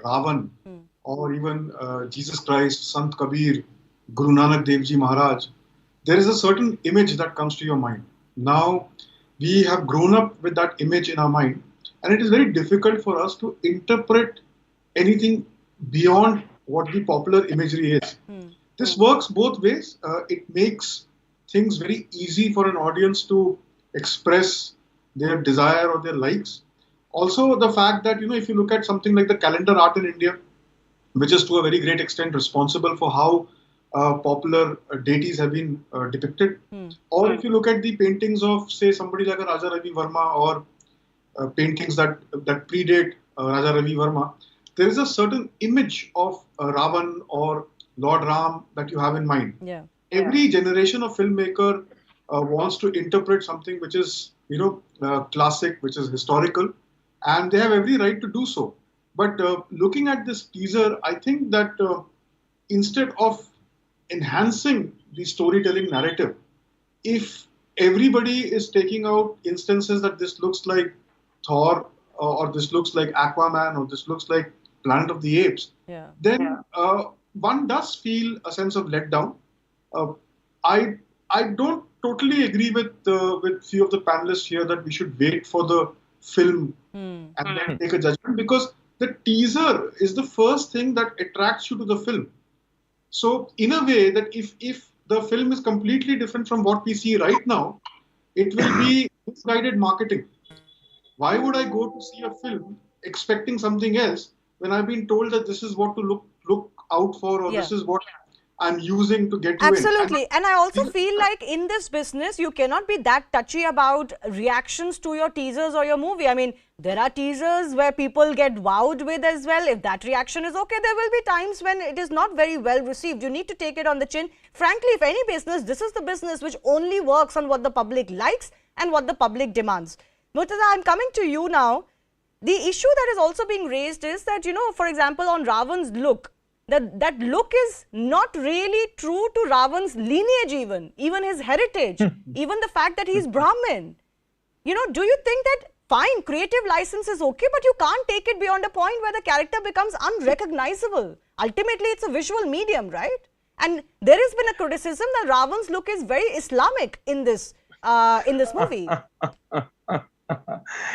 Ravan, or even Jesus Christ, Sant Kabir, Guru Nanak Dev Ji Maharaj, there is a certain image that comes to your mind. Now, we have grown up with that image in our mind, and it is very difficult for us to interpret anything beyond what the popular imagery is. This works both ways. It makes things very easy for an audience to express their desire or their likes. Also, the fact that, if you look at something like the calendar art in India, which is to a very great extent responsible for how popular deities have been depicted. Or if you look at the paintings of, say, somebody like a Raja Ravi Verma, or paintings that predate Raja Ravi Verma, there is a certain image of Ravan or Lord Ram that you have in mind. Every generation of filmmaker wants to interpret something which is, classic, which is historical, and they have every right to do so. But looking at this teaser, I think that instead of enhancing the storytelling narrative, if everybody is taking out instances that this looks like Thor, or this looks like Aquaman, or this looks like Planet of the Apes, then one does feel a sense of letdown. I don't totally agree with few of the panelists here that we should wait for the film and then take a judgment, because the teaser is the first thing that attracts you to the film. So in a way that if the film is completely different from what we see right now, it will be misguided marketing. Why would I go to see a film expecting something else when I've been told that this is what to look out for, or this is what I'm using to get you in? Absolutely. And I also feel like in this business, you cannot be that touchy about reactions to your teasers or your movie. I mean, there are teasers where people get wowed with as well. If that reaction is okay, there will be times when it is not very well received. You need to take it on the chin. Frankly, if any business, this is the business which only works on what the public likes and what the public demands. Murtaza, I'm coming to you now. The issue that is also being raised is that, for example, on Ravan's look, that look is not really true to Ravan's lineage, even his heritage, even the fact that he's Brahmin. Do you think that, fine, creative license is okay, but you can't take it beyond a point where the character becomes unrecognizable? Ultimately, it's a visual medium, right? And there has been a criticism that Ravan's look is very Islamic in this movie.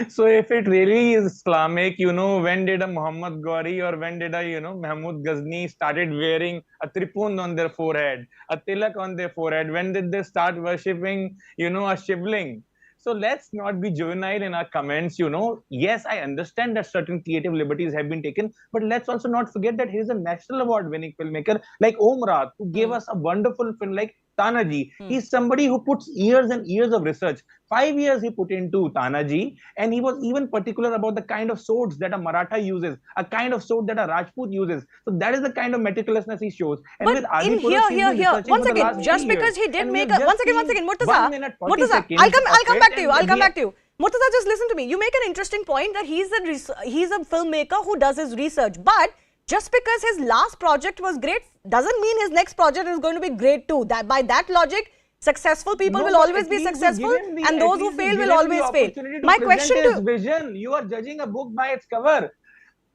So if it really is Islamic, when did a Muhammad Ghori or when did a, Mahmud Ghazni started wearing a tripund on their forehead, a tilak on their forehead? When did they start worshipping, a shivling? So let's not be juvenile in our comments, Yes, I understand that certain creative liberties have been taken, but let's also not forget that he is a national award-winning filmmaker like Om Raat, who gave us a wonderful film like Tanaji. He's somebody who puts years and years of research. 5 years he put into Tanaji, and he was even particular about the kind of swords that a Maratha uses, a kind of sword that a Rajput uses. So that is the kind of meticulously he shows. And but with in here, once again, just because he did make a, once again, Murtaza, I'll come back to you. Murtaza, just listen to me. You make an interesting point that he's a filmmaker who does his research, but just because his last project was great doesn't mean his next project is going to be great too. That by that logic, successful people will always be successful, and those who fail will always fail. My question to vision, you are judging a book by its cover.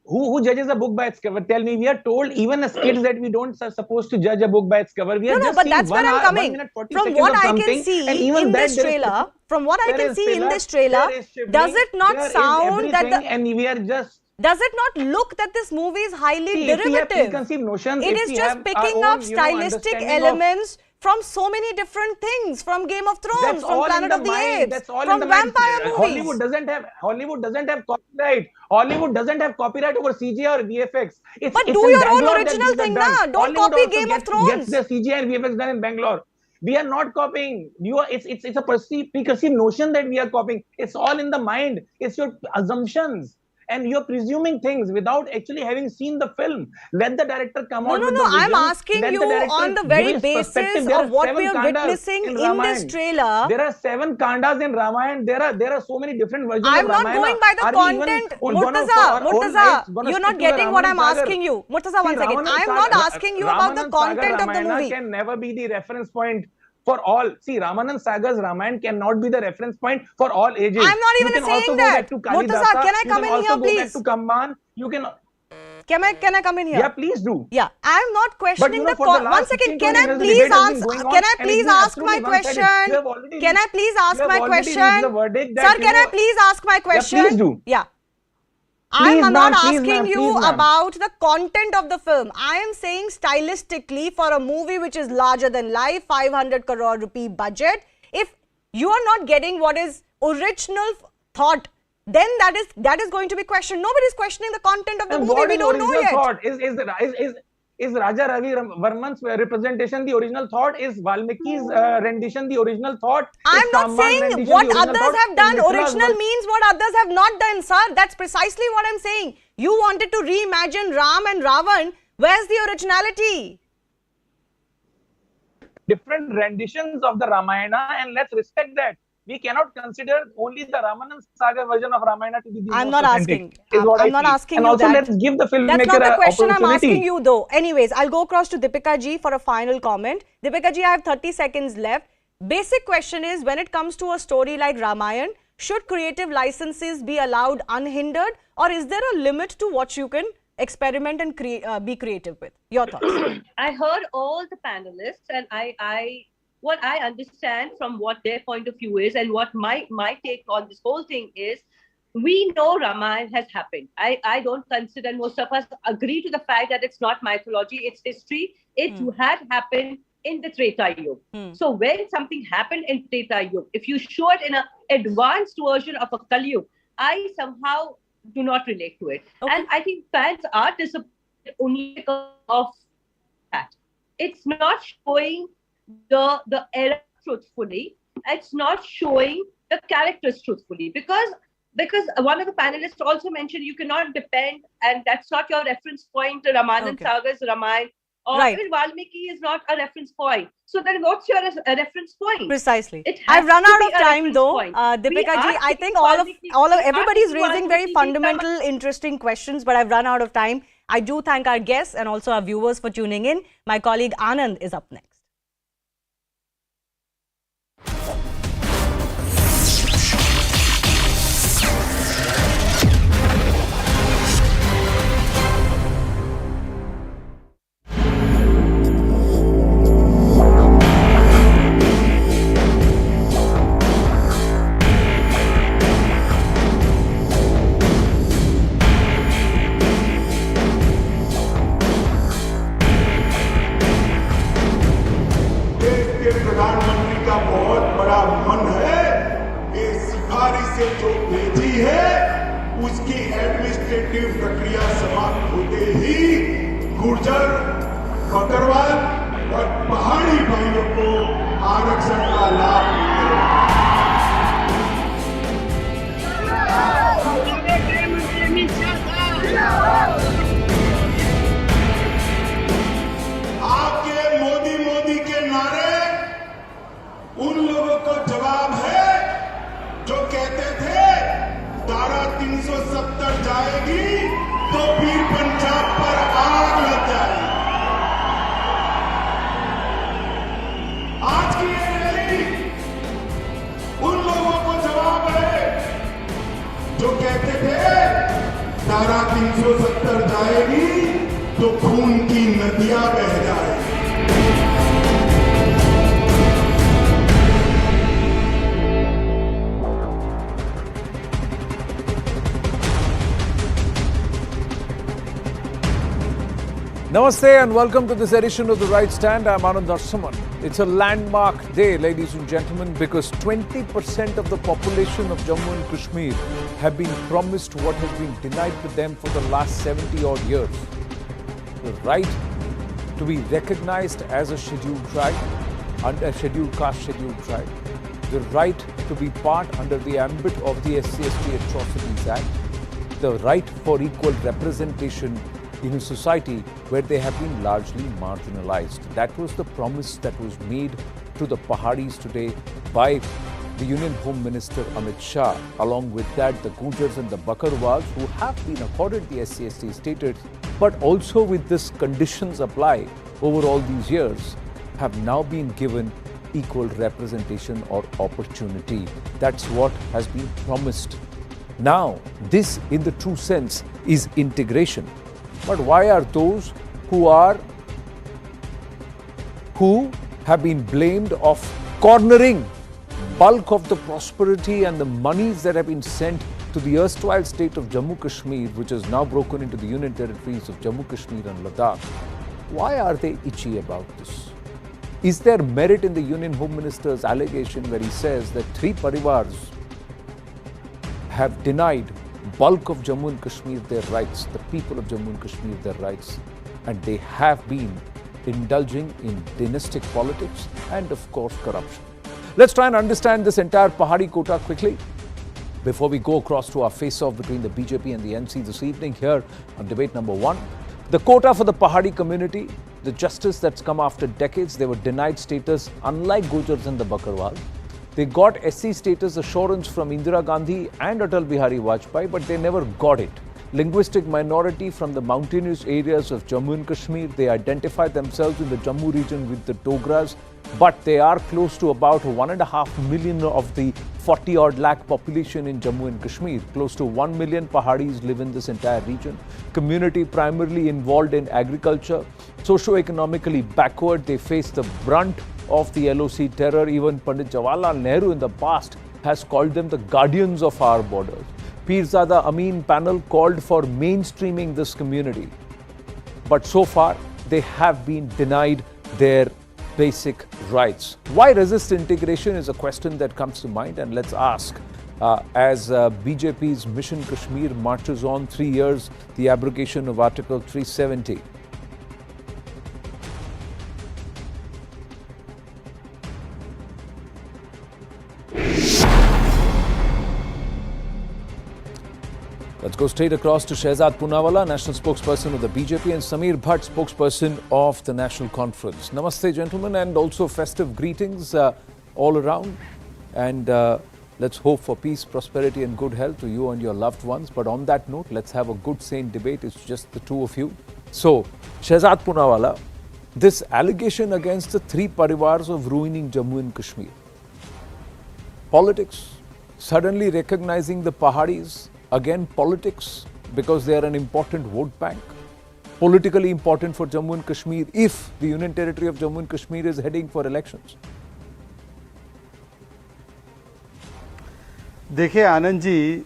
Who judges a book by its cover? Tell me. We are told even as kids that we don't are supposed to judge a book by its cover. We are just but that's where I'm coming. From what I can see in this trailer, does it not sound that the and we are just. Does it not look that this movie is highly derivative? It is just picking up stylistic elements from so many different things, from Game of Thrones, from Planet of the Apes, from vampire movies. Hollywood doesn't have copyright. Hollywood doesn't have copyright over CGI or VFX. But do your own original thing now. Don't copy Game of Thrones. Gets the CGI and VFX done in Bangalore. We are not copying. It's a preconceived notion that we are copying. It's all in the mind. It's your assumptions. And you're presuming things without actually having seen the film. Let the director come out with the vision. I'm asking you on the very basis of what we are witnessing in this trailer. There are 7 kandas in Ramayana. There are so many different versions I'm of Ramayana. I'm not going by the content. Murtaza, you're not getting what I'm asking you. Murtaza, one second. I'm not asking you about the content of the movie. Can never be the reference point for all. See, Ramanand Sagar's Ramayana cannot be the reference point for all ages. I'm not even saying that. Murtaza, can I come in here, please? You can also go back to Kamban. Can I come in here? Yeah, please do. Yeah, I'm not questioning But, you know, the. One second, can I please ask my question? Can I please ask my question? Sir, can I please ask my question? Yeah, please do. Yeah. Please, I'm not please, asking you please, about the content of the film. I am saying stylistically, for a movie which is larger than life, 500 crore rupee budget, if you are not getting what is original thought, then that is going to be questioned. Nobody is questioning the content of the movie. We don't know yet. Thought? Is Raja Ravi Varman's representation the original thought? Is Valmiki's rendition the original thought? I'm not saying what others have done. Original means what others have not done, sir. That's precisely what I'm saying. You wanted to reimagine Ram and Ravan. Where's the originality? Different renditions of the Ramayana, and let's respect that. We cannot consider only the Ramanan Saga version of Ramayana to be the I'm most not authentic. asking. I'm not asking and you also, that. let's give the filmmaker That's not the question I'm opportunity. asking you, though. Anyways, I'll go across to Deepika ji for a final comment. Deepika ji, I have 30 seconds left. Basic question is, when it comes to a story like Ramayan, should creative licenses be allowed unhindered, or is there a limit to what you can experiment and be creative with? Your thoughts? I heard all the panelists, and what I understand from what their point of view is, and what my take on this whole thing is, we know Ramayana has happened. I don't consider, and most of us agree to the fact that it's not mythology, it's history. It had happened in the Treta Yuga. So when something happened in Treta Yuga, if you show it in an advanced version of a Kali Yuga, I somehow do not relate to it. Okay. And I think fans are disappointed only because of that. It's not showing the era truthfully. It's not showing the characters truthfully, because one of the panelists also mentioned you cannot depend, and that's not your reference point. Ramanan Saga is Ramayana, or Valmiki is not a reference point. So then what's your reference point? Precisely. I've run out of time, though. Deepika ji, I think everybody is raising very fundamental, interesting questions, but I've run out of time. I do thank our guests and also our viewers for tuning in. My colleague Anand is up next. प्रधानमंत्री का बहुत बड़ा मन है, ये सिफारिश से जो भेजी है उसकी एडमिनिस्ट्रेटिव प्रक्रिया समाप्त होते ही गुर्जर, बकरवाल और पहाड़ी भाइयों को आरक्षण का लाभ मिलेगा। आपके मोदी के नारे उन लोगों को जवाब है जो कहते थे धारा 370 जाएगी तो फिर पंजाब पर आग लग जाएगी। आज की ये रैली उन लोगों को जवाब है जो कहते थे धारा 370 जाएगी तो खून की नदियां बह जाएगी। Namaste and welcome to this edition of The Right Stand. I'm Anand Narsaman. It's a landmark day, ladies and gentlemen, because 20% of the population of Jammu and Kashmir have been promised what has been denied to them for the last 70-odd years. The right to be recognized as a scheduled tribe, under a scheduled caste, scheduled tribe. The right to be part under the ambit of the SC/ST Atrocities Act. The right for equal representation in a society where they have been largely marginalized. That was the promise that was made to the Paharis today by the Union Home Minister Amit Shah. Along with that, the Gujars and the Bakarwals, who have been accorded the SC/ST status, but also with this conditions apply over all these years, have now been given equal representation or opportunity. That's what has been promised. Now, this in the true sense is integration. But why are those who have been blamed of cornering bulk of the prosperity and the monies that have been sent to the erstwhile state of Jammu Kashmir, which is now broken into the Union territories of Jammu Kashmir and Ladakh? Why are they itchy about this? Is there merit in the Union Home Minister's allegation where he says that 3 parivars have denied bulk of Jammu and Kashmir their rights, the people of Jammu and Kashmir their rights, and they have been indulging in dynastic politics and of course corruption? Let's try and understand this entire Pahari quota quickly before we go across to our face-off between the BJP and the NC this evening here on debate number 1. The quota for the Pahari community, the justice that's come after decades. They were denied status, unlike Gujars and the Bakarwal. They got SC status assurance from Indira Gandhi and Atal Bihari Vajpayee, but they never got it. Linguistic minority from the mountainous areas of Jammu and Kashmir. They identify themselves in the Jammu region with the Dogras, but they are close to about 1.5 million of the 40-odd lakh population in Jammu and Kashmir. Close to 1 million Paharis live in this entire region. Community primarily involved in agriculture, socio-economically backward. They face the brunt of the LOC terror. Even Pandit Jawaharlal Nehru in the past has called them the guardians of our borders. Pirzada Amin panel called for mainstreaming this community. But so far, they have been denied their basic rights. Why resist integration is a question that comes to mind, and let's ask as BJP's Mission Kashmir marches on 3 years, the abrogation of Article 370. Let's go straight across to Shehzad Poonawalla, national spokesperson of the BJP, and Sameer Bhatt, spokesperson of the National Conference. Namaste, gentlemen, and also festive greetings all around. And let's hope for peace, prosperity, and good health to you and your loved ones. But on that note, let's have a good, sane debate. It's just the two of you. So, Shehzad Poonawalla, this allegation against the 3 parivars of ruining Jammu and Kashmir. Politics, suddenly recognizing the Paharis. Again, politics, because they are an important vote bank. Politically important for Jammu and Kashmir if the Union Territory of Jammu and Kashmir is heading for elections. देखिए आनंद जी,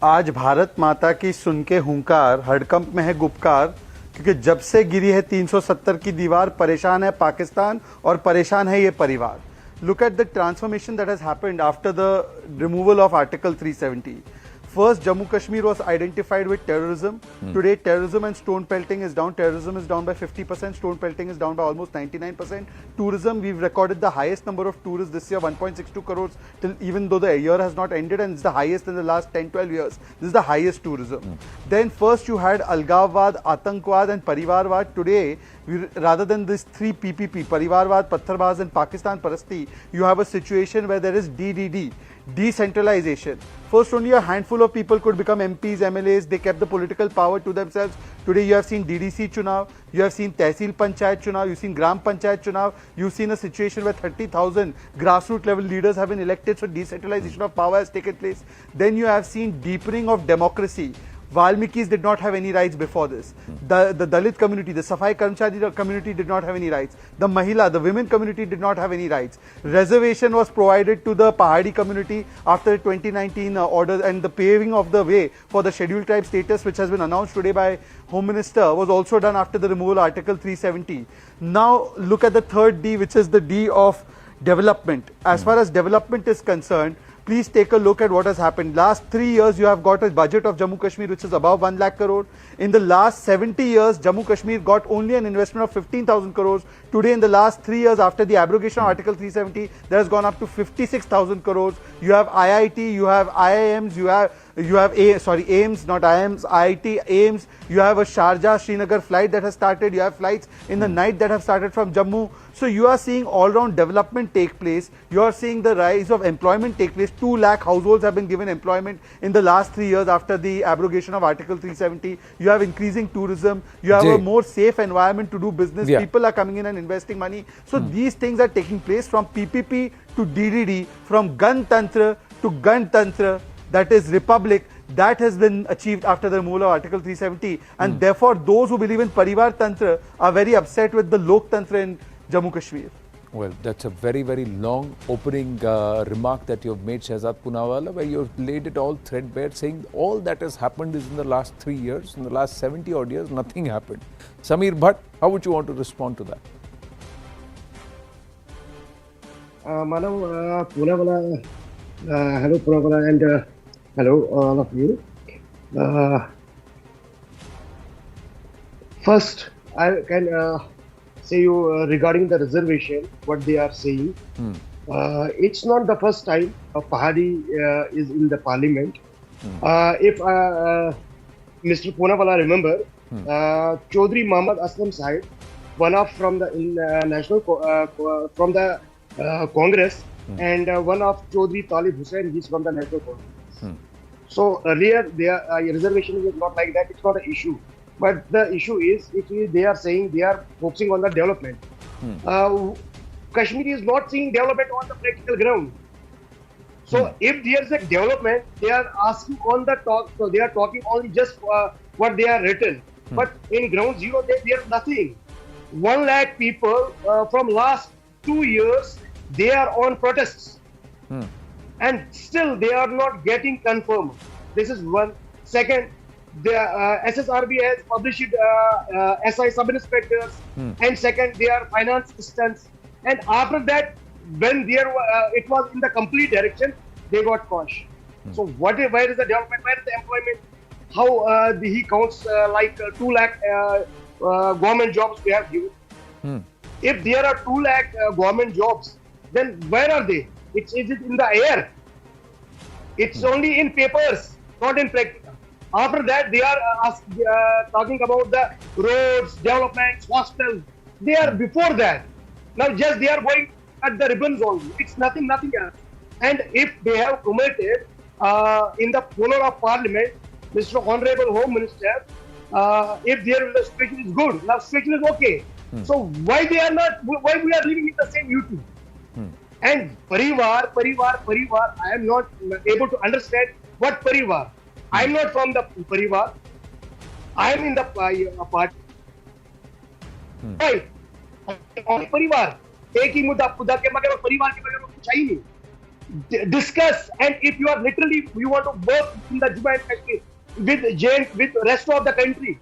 आज भारत माता की सुन के हुंकार, हड़कंप में है गुपकार, क्योंकि जब से गिरी है 370 की दीवार, परेशान है पाकिस्तान और परेशान है ये परिवार. Look at the transformation that has happened after the removal of Article 370. First, Jammu Kashmir was identified with terrorism. Today, terrorism and stone pelting is down. Terrorism is down by 50%. Stone pelting is down by almost 99%. Tourism, we've recorded the highest number of tourists this year, 1.62 crores, till even though the year has not ended, and it's the highest in the last 10-12 years. This is the highest tourism. Then first you had Algavwad, Atankwad and Parivarwad. Today, rather than this 3 PPP, Parivarwad, Pattharbaz and Pakistan Parasti, you have a situation where there is DDD. Decentralization. First, only a handful of people could become MPs, MLAs. They kept the political power to themselves. Today, you have seen DDC Chunav, you have seen Tehsil Panchayat Chunav, you've seen Gram Panchayat Chunav, you've seen a situation where 30,000 grassroots level leaders have been elected, so decentralization of power has taken place. Then you have seen deepening of democracy. Valmikis did not have any rights before this. The Dalit community, the Safai Karmchari community did not have any rights. The Mahila, the women community did not have any rights. Reservation was provided to the Pahari community after the 2019 order, and the paving of the way for the scheduled tribe status, which has been announced today by Home Minister, was also done after the removal of Article 370. Now look at the third D, which is the D of development. As far as development is concerned, please take a look at what has happened. Last 3 years, you have got a budget of Jammu Kashmir which is above 1 lakh crore. In the last 70 years, Jammu Kashmir got only an investment of 15,000 crores. Today, in the last 3 years, after the abrogation of Article 370, that has gone up to 56,000 crores. You have IIT, you have IIMs, you have AIMS, not IIMs, IIT, AIMS. You have a Sharjah, Srinagar flight that has started. You have flights in the night that have started from Jammu. So you are seeing all-round development take place. You are seeing the rise of employment take place. 2 lakh households have been given employment in the last 3 years after the abrogation of Article 370. You have increasing tourism. You have a more safe environment to do business. Yeah. People are coming in and investing money. So these things are taking place from PPP to DDD, from Gantantra to Gantantra. That is Republic. that has been achieved after the removal of Article 370, and therefore those who believe in Parivar Tantra are very upset with the Lok Tantra in Jammu Kashmir. Well, that's a very, very long opening remark that you've made, Shehzad Poonawalla, where you've laid it all threadbare, saying all that has happened is in the last 3 years, in the last 70 odd years, nothing happened. Samir Bhatt, how would you want to respond to that? Madam Poonawalla, hello Poonawalla, and hello all of you. First, I can say you regarding the reservation, what they are saying. It's not the first time Pahari is in the parliament. If Mr. Poonawalla remember, Chaudhry Muhammad Aslam Sahib, one of from the national from the Congress, and one of Chaudhry Talib Hussain, he's from the National Congress. So earlier, their reservation is not like that. It's not an issue. But the issue is, they are saying they are focusing on the development. Kashmir is not seeing development on the practical ground. So if there is a development, they are asking on the talk. So they are talking only just what they are written. But in ground zero, there is nothing. 1 lakh people from last 2 years, they are on protests. And still they are not getting confirmed. This is one. Second, the SSRB has published SI sub-inspectors, and second, they are finance assistants. And after that, when it was in the complete direction, they got caught. So where is the development? Where is the employment? How he counts like 2 lakh government jobs we have given. If there are 2 lakh government jobs, then where are they? Is it in the air? It's only in papers, not in practice. After that, they are talking about the roads, developments, hostels. They are before that. Now just they are going at the ribbons only. It's nothing else. And if they have committed in the floor of Parliament, Mr. Honorable Home Minister, if their situation is good, now situation is okay. So why we are living in the same YouTube? And Parivar, I am not able to understand what Parivar. I am not from the Parivar. I am in the party. Right? Parivar. एक ही मुद्दा के मगर परिवार के बगैर कुछ ही नहीं. Discuss, and if you are literally you want to work in the Jammu and Kashmir with rest of the country,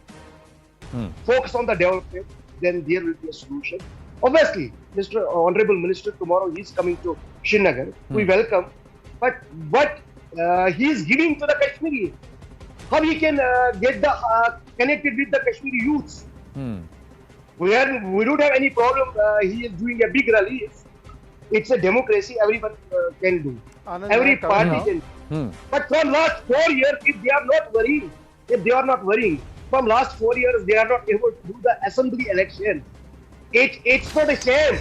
focus on the development, then there will be a solution. Obviously, Mr. Honorable Minister, tomorrow he is coming to Srinagar. We welcome, but what he is giving to the Kashmiri, how he can get the connected with the Kashmiri youths. We don't have any problem. He is doing a big rally. It's a democracy. Everyone can do. Every party can do. But from last 4 years, if they are not worrying, from last 4 years they are not able to do the assembly election. It's not a shame.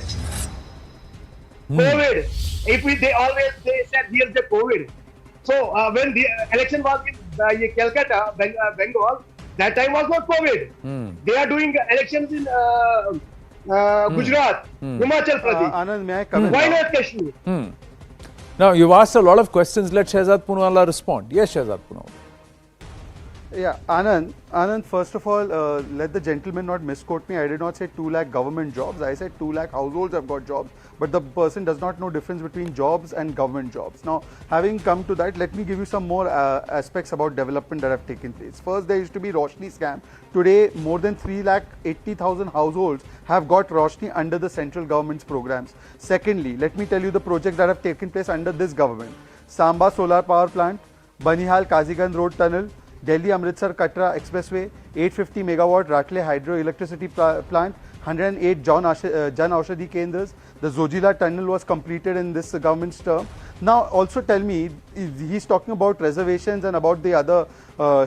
COVID. They said here's the COVID. So when the election was in Calcutta, Bengal, that time was not COVID. They are doing elections in Gujarat, Himachal Pradesh. Anand, may I come in? Why not Kashmir? Now, you've asked a lot of questions. Let Shehzad Poonawalla respond. Yes, Shehzad Poonawalla. Yeah, Anand, first of all, let the gentleman not misquote me. I did not say 2 lakh government jobs. I said 2 lakh households have got jobs. But the person does not know difference between jobs and government jobs. Now, having come to that, let me give you some more aspects about development that have taken place. First, there used to be Roshni scam. Today, more than 3,80,000 households have got Roshni under the central government's programs. Secondly, let me tell you the projects that have taken place under this government. Samba Solar Power Plant, Banihal Kazigand Road Tunnel, Delhi Amritsar Katra Expressway, 850 megawatt Ratle hydroelectricity plant, 108 Jan Aushadhi Kendras. The Zojila tunnel was completed in this government's term. Now also tell me, he's talking about reservations and about the other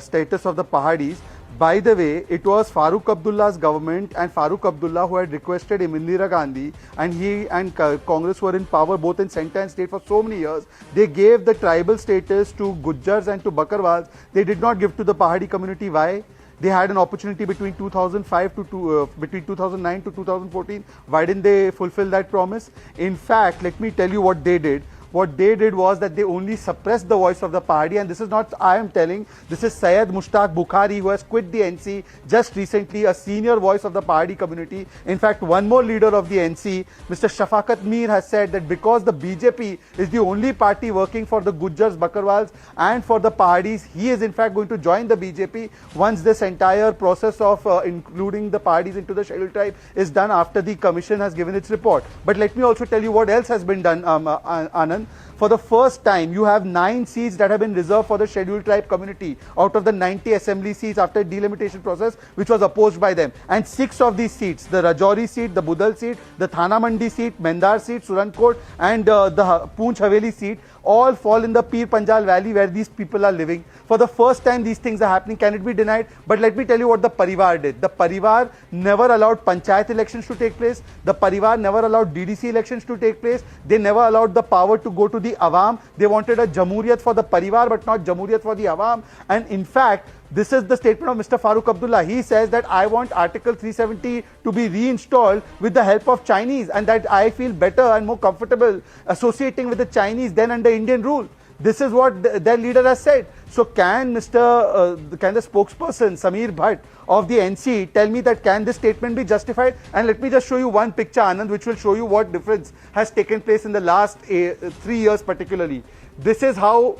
status of the Paharis. By the way, it was Farooq Abdullah's government and Farooq Abdullah who had requested Indira Gandhi, and he and Congress were in power both in centre and state for so many years. They gave the tribal status to Gujjars and to Bakarwals. They did not give to the Pahari community. Why? They had an opportunity between 2005 to between 2009 to 2014. Why didn't they fulfill that promise? In fact, let me tell you what they did. what they did was that they only suppressed the voice of the Pahari, and this is not I am telling, this is Syed Mushtaq Bukhari, who has quit the NC just recently, a senior voice of the Pahari community. In fact, one more leader of the NC, Mr. Shafaqat Mir, has said that because the BJP is the only party working for the Gujjars, Bakarwals and for the Paharis, he is in fact going to join the BJP once this entire process of including the Paharis into the scheduled tribe is done after the commission has given its report. But let me also tell you what else has been done, Anand. For the first time, you have 9 seats that have been reserved for the scheduled tribe community out of the 90 assembly seats after delimitation process, which was opposed by them. And 6 of these seats, the Rajouri seat, the Budal seat, the Thana Mandi seat, Mendar seat, Surankot, and the Poonch Haveli seat, all fall in the Pir Panjal Valley where these people are living. For the first time, these things are happening. Can it be denied? But let me tell you what the Parivar did. The Parivar never allowed Panchayat elections to take place. The Parivar never allowed DDC elections to take place. They never allowed the power to go to the Awam. They wanted a Jamhuriyat for the Parivar, but not Jamhuriyat for the Awam. And in fact, this is the statement of Mr. Farooq Abdullah. He says that I want Article 370 to be reinstalled with the help of Chinese, and that I feel better and more comfortable associating with the Chinese than under Indian rule. This is what their leader has said. So can the spokesperson Sameer Bhatt of the NC tell me that can this statement be justified? And let me just show you one picture, Anand, which will show you what difference has taken place in the last 3 years particularly. This is how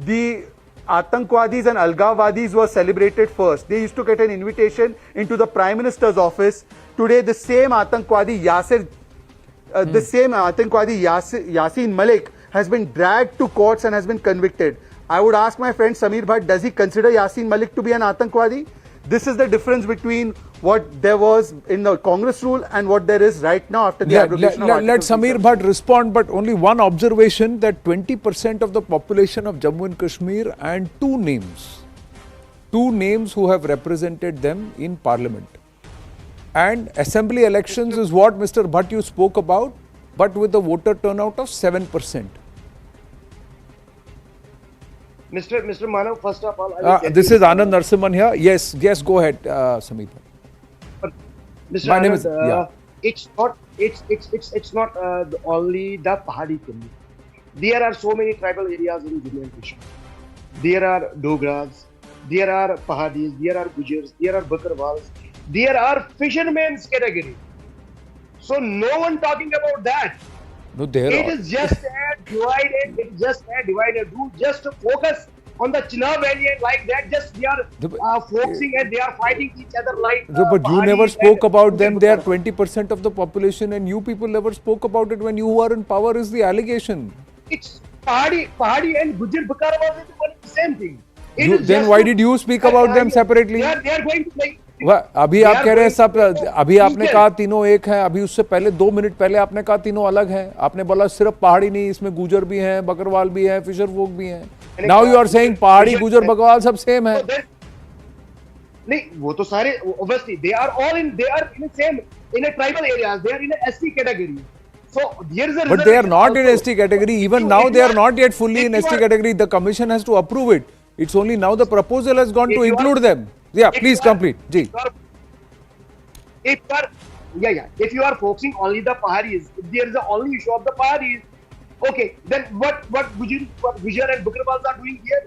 the Atangwadis and Algavwadis were celebrated first. They used to get an invitation into the Prime Minister's office. Today, the same Atangwadi Yasin Malik has been dragged to courts and has been convicted. I would ask my friend Sameer Bhatt, does he consider Yasin Malik to be an Atangwadi? This is the difference between what there was in the Congress rule and what there is right now after the abrogation of Let Sameer Bhatt respond, but only one observation that 20% of the population of Jammu and Kashmir and two names who have represented them in parliament. And assembly elections is what Mr. Bhatt you spoke about, but with a voter turnout of 7%. Mr. Manav, first of all, this is Anand Narsimhan here. Yes, go ahead, Sameer. Mr. My name Anand, it's not only the Pahari community. There are so many tribal areas in Jammu and Kashmir. There are Dogras, there are Paharis, there are Gujars, there are Bakarwals, there are fishermen's category. So no one talking about that. No, it is just divided. It's just divided. Do just focus on the Chenab Valley and like that. Just they are focusing and they are fighting each other like. But you never spoke about them. They are 20% of the population, and you people never spoke about it when you were in power. Is the allegation? It's Pahari and Gujar Bakarwal is the same thing. Then why did you speak about them separately? They are going to like. अभी आप कह रहे हैं सब, अभी आपने कहा तीनों एक हैं, अभी उससे पहले 2 मिनट पहले आपने कहा तीनों अलग हैं. आपने बोला सिर्फ पहाड़ी नहीं, इसमें गुजर भी हैं, बकरवाल भी हैं, फिशर folk भी हैं. नाउ यू आर सेइंग पहाड़ी, गुजर, बकरवाल सब सेम है. नहीं, वो तो सारे obviously they are in the same in a tribal areas. They are in a ST category. So there is a. But they are not in ST category. Even now they are not yet fully in ST category. The commission has to approve it. It's only now the proposal has gone to include them. Yeah, please complete. Ji. If you are focusing only the Paharis, if there is the only issue of the Paharis, okay, then what Gujar and Bakarwals are doing here?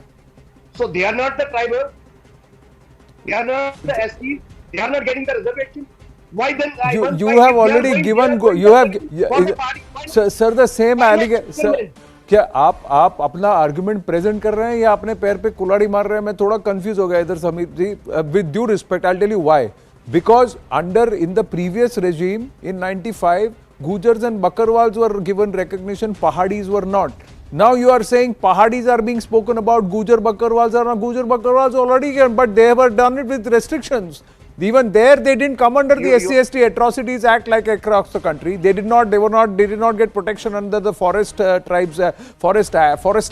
So they are not the tribal, they are not the ST, they are not getting the reservation. Why then? You have already given. You have, sir, the same allegation. क्या आप अपना argument present कर रहे हैं या अपने पैर पे कुल्हाड़ी मार रहे हैं? मैं थोड़ा कंफ्यूज हो गया इधर Sameer ji. With due respect, I tell you why. Because under in the previous regime in 95, Gujars and Bakarwals were given recognition, Pahadis were not. Now you are saying Pahadis are being spoken about, Gujar Bakarwals are not. Gujar Bakarwals already given, but they have done it with restrictions. Even there, they didn't come under the SC/ST Atrocities Act like across the country. They did not get protection under the Forest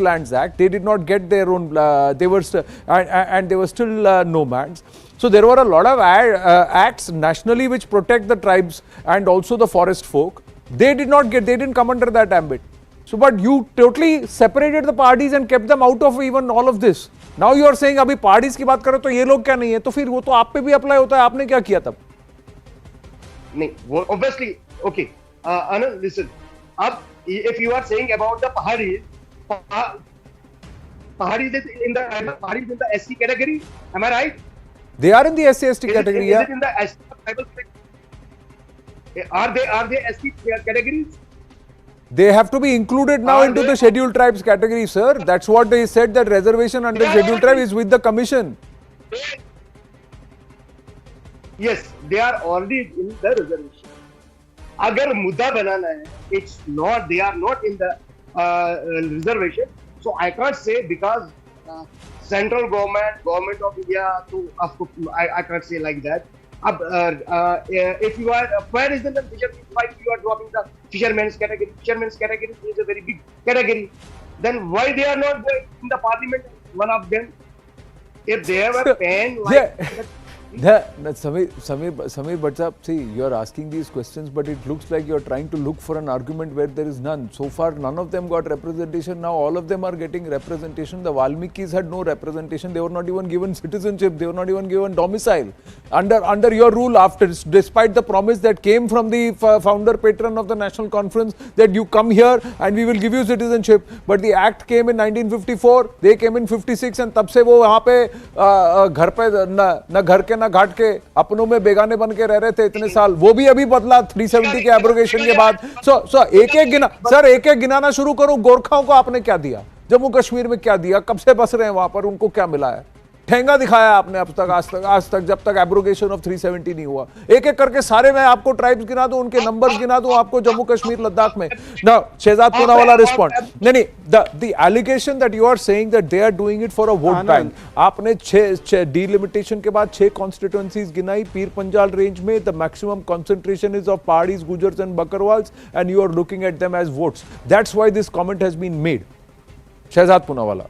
Lands Act. They did not get their own. They were still nomads. So there were a lot of acts nationally which protect the tribes and also the forest folk. They didn't come under that ambit. So, but you totally separated the parties and kept them out of even all of this. Now you are saying अभी parties की बात करो तो ये लोग क्या नहीं है, तो फिर वो तो आप पे भी अप्लाई होता है. आपने क्या किया तब? नहीं, वो obviously okay. Anand, listen. अब if you are saying about the Pahari, Pahari is in the SC category. Am I right? They are in the SC/ST category. Is it in the SC tribal category? Are they SC categories? They have to be included now into the scheduled tribes category, sir. That's what they said, that reservation under scheduled tribe is with the commission. Yes, they are already in the reservation. Agar mudda banana hai, it's not, they are not in the reservation. So I can't say because central government of India, so I can't say like that. If you are, where is the fishermen? Why you are dropping the fishermen's category? Fishermen's category is a very big category. Then why they are not going in the parliament? One of them, if they have a pen like Samir, but see, you are asking these questions, but it looks like you are trying to look for an argument where there is none. So far, none of them got representation. Now all of them are getting representation. The Valmikis had no representation. They were not even given citizenship. They were not even given domicile. Under your rule, despite the promise that came from the founder patron of the National Conference that you come here and we will give you citizenship. But the act came in 1954. They came in 56, and तब से वो वहाँ पे घर पे न घर के ना घाट के अपनों में बेगाने बन के रह रहे थे इतने साल. वो भी अभी बदला 370 के एब्रोगेशन के बाद. सो एक एक गिनाना शुरू करूं. गोरखाओं को आपने क्या दिया? जम्मू कश्मीर में क्या दिया? कब से बस रहे हैं वहां पर? उनको क्या मिला है? ठेंगा दिखाया आपने आज तक जब तक एब्रोगेशन ऑफ 370 नहीं हुआ. एक एक करके सारे मैं आपको ट्राइब्स गिना दूं, उनके नंबर्स गिना दूं आपको जम्मू कश्मीर लद्दाख में. Now Shehzad Poonawalla respond. नहीं, the allegation that you are saying that they are doing it for a vote bank. आपने 6 डिलिमिटेशन के बाद 6 कॉन्स्टिट्यूएंसीज गिनाई पीर पंजाल रेंज में. The maximum concentration is of Paharis, Gujjars and Bakarwals, and you are looking at them as votes. That's why this comment has been made. Shehzad Poonawalla.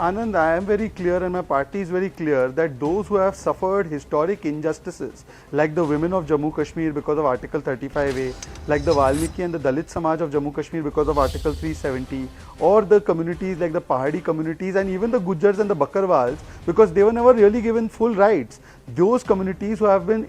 Anand, I am very clear and my party is very clear that those who have suffered historic injustices, like the women of Jammu Kashmir because of Article 35A, like the Valmiki and the Dalit Samaj of Jammu Kashmir because of Article 370, or the communities like the Pahari communities and even the Gujars and the Bakarwals, because they were never really given full rights. Those communities who have been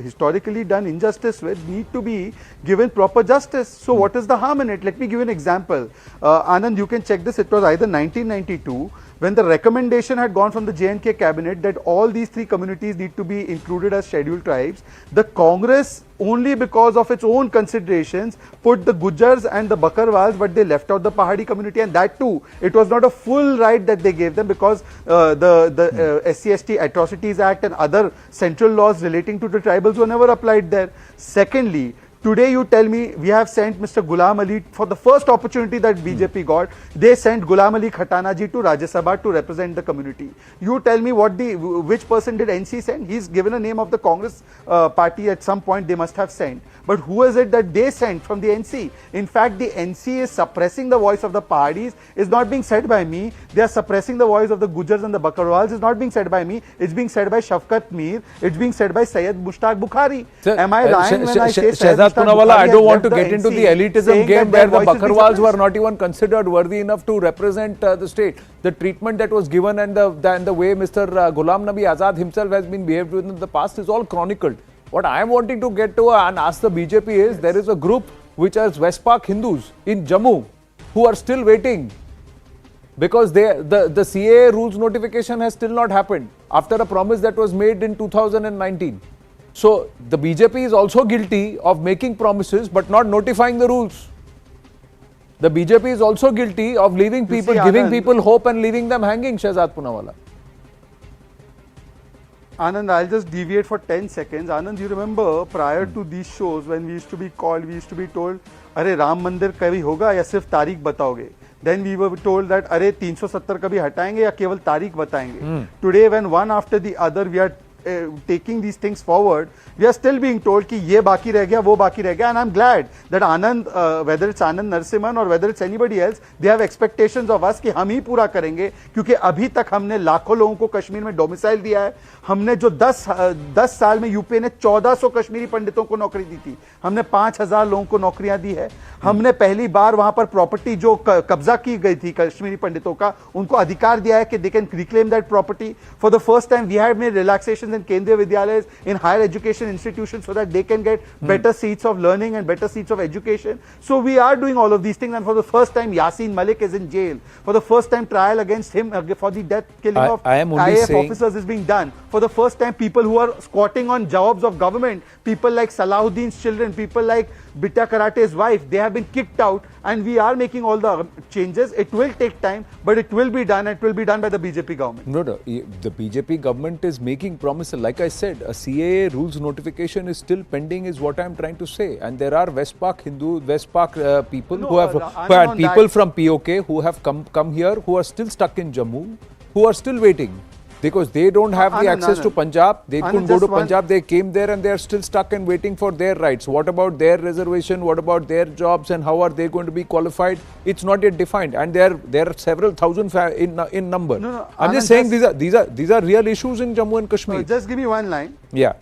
historically done injustice with need to be given proper justice. So what is the harm in it? Let me give you an example. Anand, you can check this. It was either 1992 when the recommendation had gone from the J&K cabinet that all these 3 communities need to be included as scheduled tribes. The Congress, only because of its own considerations, put the Gujars and the Bakarwals, but they left out the Pahari community, and that too, it was not a full right that they gave them because the SC/ST Atrocities Act and other central laws relating to the tribals were never applied there. Secondly, today you tell me we have sent Mr. Ghulam Ali for the first opportunity that BJP got. They sent Ghulam Ali Khatana ji to Rajya Sabha to represent the community. You tell me which person did NC send? He's given a name of the Congress party at some point they must have sent. But who is it that they sent from the NC? In fact, the NC is suppressing the voice of the Pahadis. It's not being said by me. They are suppressing the voice of the Gujars and the Bakarwals. It's not being said by me. It's being said by Shafkat Mir. It's being said by Syed Mushtaq Bukhari. Am I lying when I say Syed Punawala, I don't want to get into the elitism game where the Bakarwals were not even considered worthy enough to represent the state. The treatment that was given and the way Mr. Ghulam Nabi Azad himself has been behaved with in the past is all chronicled. What I am wanting to get to and ask the BJP is, there is a group which is West Park Hindus in Jammu who are still waiting because the CAA rules notification has still not happened after a promise that was made in 2019. So the BJP is also guilty of making promises but not notifying the rules. The BJP is also guilty of leaving people, giving people hope and leaving them hanging, Shehzad Punawala. Anand, I'll just deviate for 10 seconds. Anand, you remember prior to these shows when we used to be called, we used to be told, अरे राम मंदिर कभी होगा या सिर्फ तारीख बताओगे? Then we were told that अरे 370 कभी हटाएंगे या केवल तारीख बताएंगे? Today when one after the other we are taking these things forward, we are still being told कि ये बाकी रह गया, वो बाकी रह गया, and I'm glad that Anand, whether it's Anand Narsimhan or whether it's anybody else, they have expectations of us कि हम ही पूरा करेंगे, क्योंकि अभी तक हमने लाखों लोगों को कश्मीर में डोमिसाइल दिया है. हमने जो 10 साल में यूपी ने 1400 कश्मीरी पंडितों को नौकरी दी थी, हमने 5000 लोगों को नौकरियां दी है. हमने पहली बार वहां पर प्रॉपर्टी जो कब्जा की गई थी कश्मीरी पंडितों का, उनको अधिकार दिया है कि they can reclaim that property. For the first time we had made relaxation institutions and Kendriya Vidyalayas in higher education institutions so that they can get better seats of learning and better seats of education. So we are doing all of these things, and for the first time Yasin Malik is in jail. For the first time trial against him for the death killing of IAF officers is being done. For the first time people who are squatting on jobs of government, people like Salahuddin's children, people like Bitta Karate's wife, they have been kicked out, and we are making all the changes. It will take time, but it will be done. It will be done by the BJP government. No, the BJP government is making promises. Like I said, a CAA rules notification is still pending, is what I am trying to say. And there are West Park people who have people from POK who have come here, who are still stuck in Jammu, who are still waiting. Because they don't have the access to Punjab, they couldn't go to Punjab, they came there and they are still stuck and waiting for their rights. What about their reservation? What about their jobs, and how are they going to be qualified? It's not yet defined, and there are several thousand in number. I'm just saying these are real issues in Jammu and Kashmir. No, just give me one line. Yeah.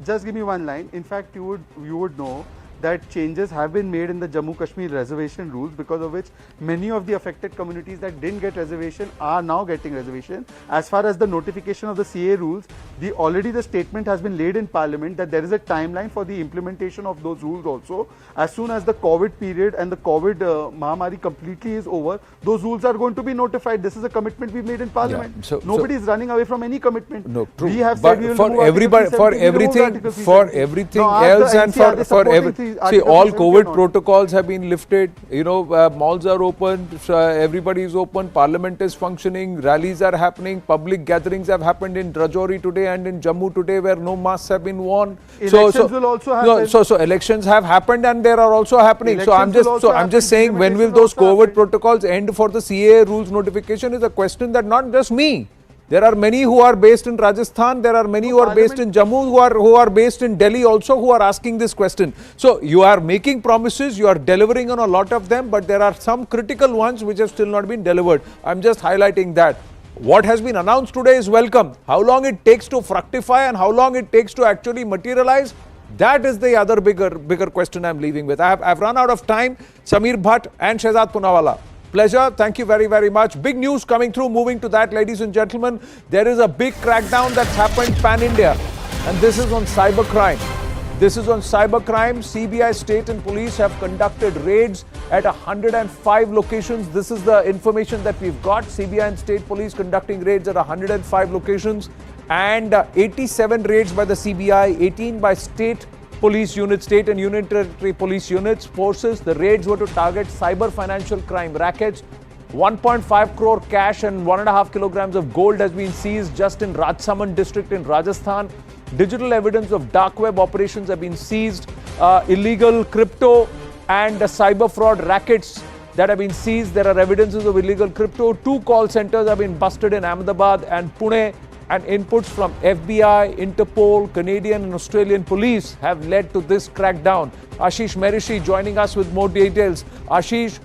Just give me one line. In fact, you would know that changes have been made in the Jammu Kashmir reservation rules, because of which many of the affected communities that didn't get reservation are now getting reservation. As far as the notification of the CA rules, already the statement has been laid in Parliament that there is a timeline for the implementation of those rules also. As soon as the COVID period and the COVID Mahamari completely is over, those rules are going to be notified. This is a commitment we made in Parliament. Yeah. Nobody is running away from any commitment. No, true. We have but said we will for everybody, for everything else, and for everything. See, all COVID protocols have been lifted. You know, malls are open, everybody is open, Parliament is functioning, rallies are happening, public gatherings have happened in Rajouri today and in Jammu today, where no masks have been worn. Elections will also happen. So elections have happened and there are also happening. I'm just saying, when will those COVID protocols end for the CAA rules notification is a question that not just me. There are many who are based in Rajasthan, there are many who are based in Jammu, who are based in Delhi also, who are asking this question. So you are making promises, you are delivering on a lot of them, but there are some critical ones which have still not been delivered. I'm just highlighting that. What has been announced today is welcome. How long it takes to fructify and how long it takes to actually materialize, that is the other bigger question I'm leaving with. I've run out of time. Samir Bhatt and Shehzad Poonawalla. Pleasure. Thank you very, very much. Big news coming through. Moving to that, ladies and gentlemen, there is a big crackdown that's happened pan-India. And this is on cybercrime. This is on cybercrime. CBI, state and police have conducted raids at 105 locations. This is the information that we've got. CBI and state police conducting raids at 105 locations. And 87 raids by the CBI, 18 by state police units, state and union territory police units, forces. The raids were to target cyber financial crime rackets. 1.5 crore cash and 1.5 kilograms of gold has been seized just in Rajsamand district in Rajasthan. Digital evidence of dark web operations have been seized. Illegal crypto and cyber fraud rackets that have been seized. There are evidences of illegal crypto. 2 call centers have been busted in Ahmedabad and Pune. And inputs from FBI, Interpol, Canadian and Australian police have led to this crackdown. Ashish Merishi joining us with more details. Ashish,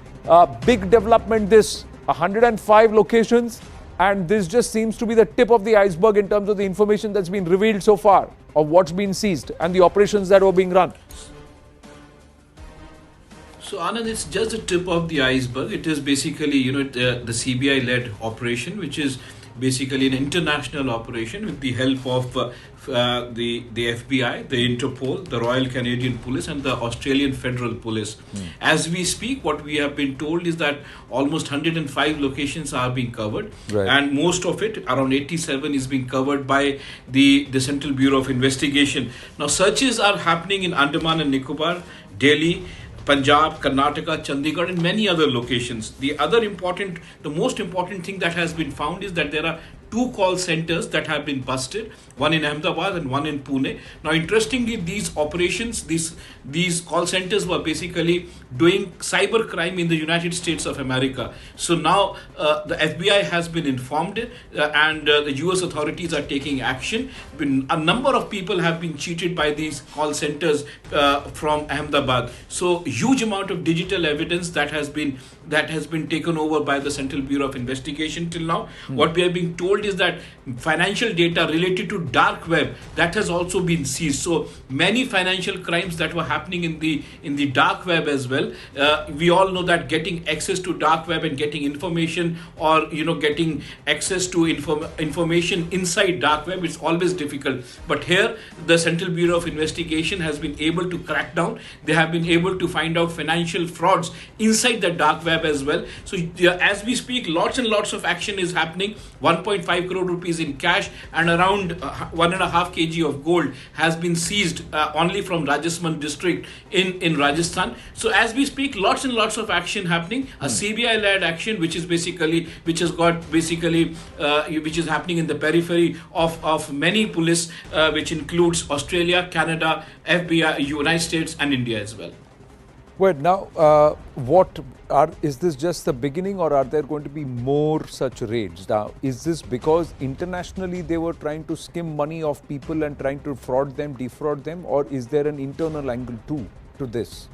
big development this, 105 locations, and this just seems to be the tip of the iceberg in terms of the information that's been revealed so far of what's been seized and the operations that were being run. So Anand, it's just the tip of the iceberg. It is basically, the CBI-led operation, which is basically an international operation with the help of the FBI, the Interpol, the Royal Canadian Police and the Australian Federal Police. As we speak, what we have been told is that almost 105 locations are being covered, and most of it, around 87, is being covered by the Central Bureau of Investigation. Now, searches are happening in Andaman and Nicobar, Delhi, Punjab, Karnataka, Chandigarh and many other locations. The most important thing that has been found is that there are 2 call centers that have been busted, one in Ahmedabad and one in Pune. Now, interestingly, these operations, these call centers were basically doing cyber crime in the United States of America. So now the FBI has been informed and the US authorities are taking action. A number of people have been cheated by these call centers from Ahmedabad. So huge amount of digital evidence that has been taken over by the Central Bureau of Investigation till now. What we are being told told is that financial data related to dark web, that has also been seized. So many financial crimes that were happening in the dark web as well. We all know that getting access to dark web and getting information, or getting access to information inside dark web, it's always difficult. But here the Central Bureau of Investigation has been able to crack down. They have been able to find out financial frauds inside the dark web as well. So as we speak, lots and lots of action is happening. 1.5 crore rupees in cash and around 1.5 kg of gold has been seized only from Rajasthan district in Rajasthan. So as we speak, lots and lots of action happening. A CBI led action which is happening in the periphery of many police, which includes Australia, Canada, FBI, United States and India as well. Well, now, is this just the beginning, or are there going to be more such raids? Now, is this because internationally they were trying to skim money off people and trying to fraud them, defraud them, or is there an internal angle too to this?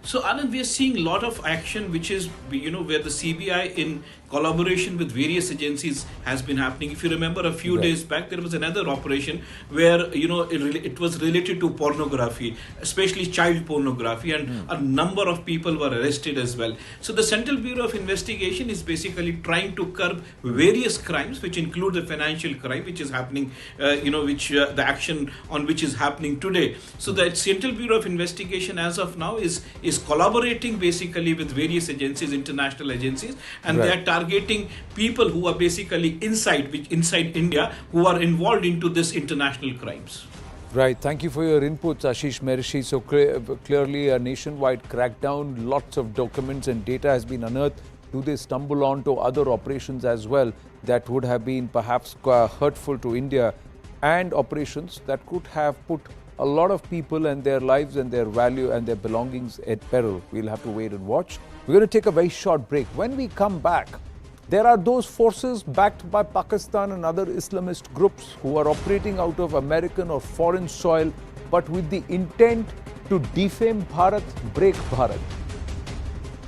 So Anand, we are seeing a lot of action which is, where the CBI in collaboration with various agencies has been happening. If you remember a few days back, there was another operation where, it was related to pornography, especially child pornography, and a number of people were arrested as well. So the Central Bureau of Investigation is basically trying to curb various crimes, which include the financial crime, which is happening, the action on which is happening today. So the Central Bureau of Investigation as of now is collaborating basically with various agencies, international agencies, and they are targeting people who are basically inside India, who are involved into this international crimes. Right. Thank you for your inputs, Ashish Merishi. So clearly a nationwide crackdown, lots of documents and data has been unearthed. Do they stumble on to other operations as well that would have been perhaps hurtful to India, and operations that could have put a lot of people and their lives and their value and their belongings at peril? We'll have to wait and watch. We're going to take a very short break. When we come back, there are those forces backed by Pakistan and other Islamist groups who are operating out of American or foreign soil, but with the intent to defame Bharat, break Bharat.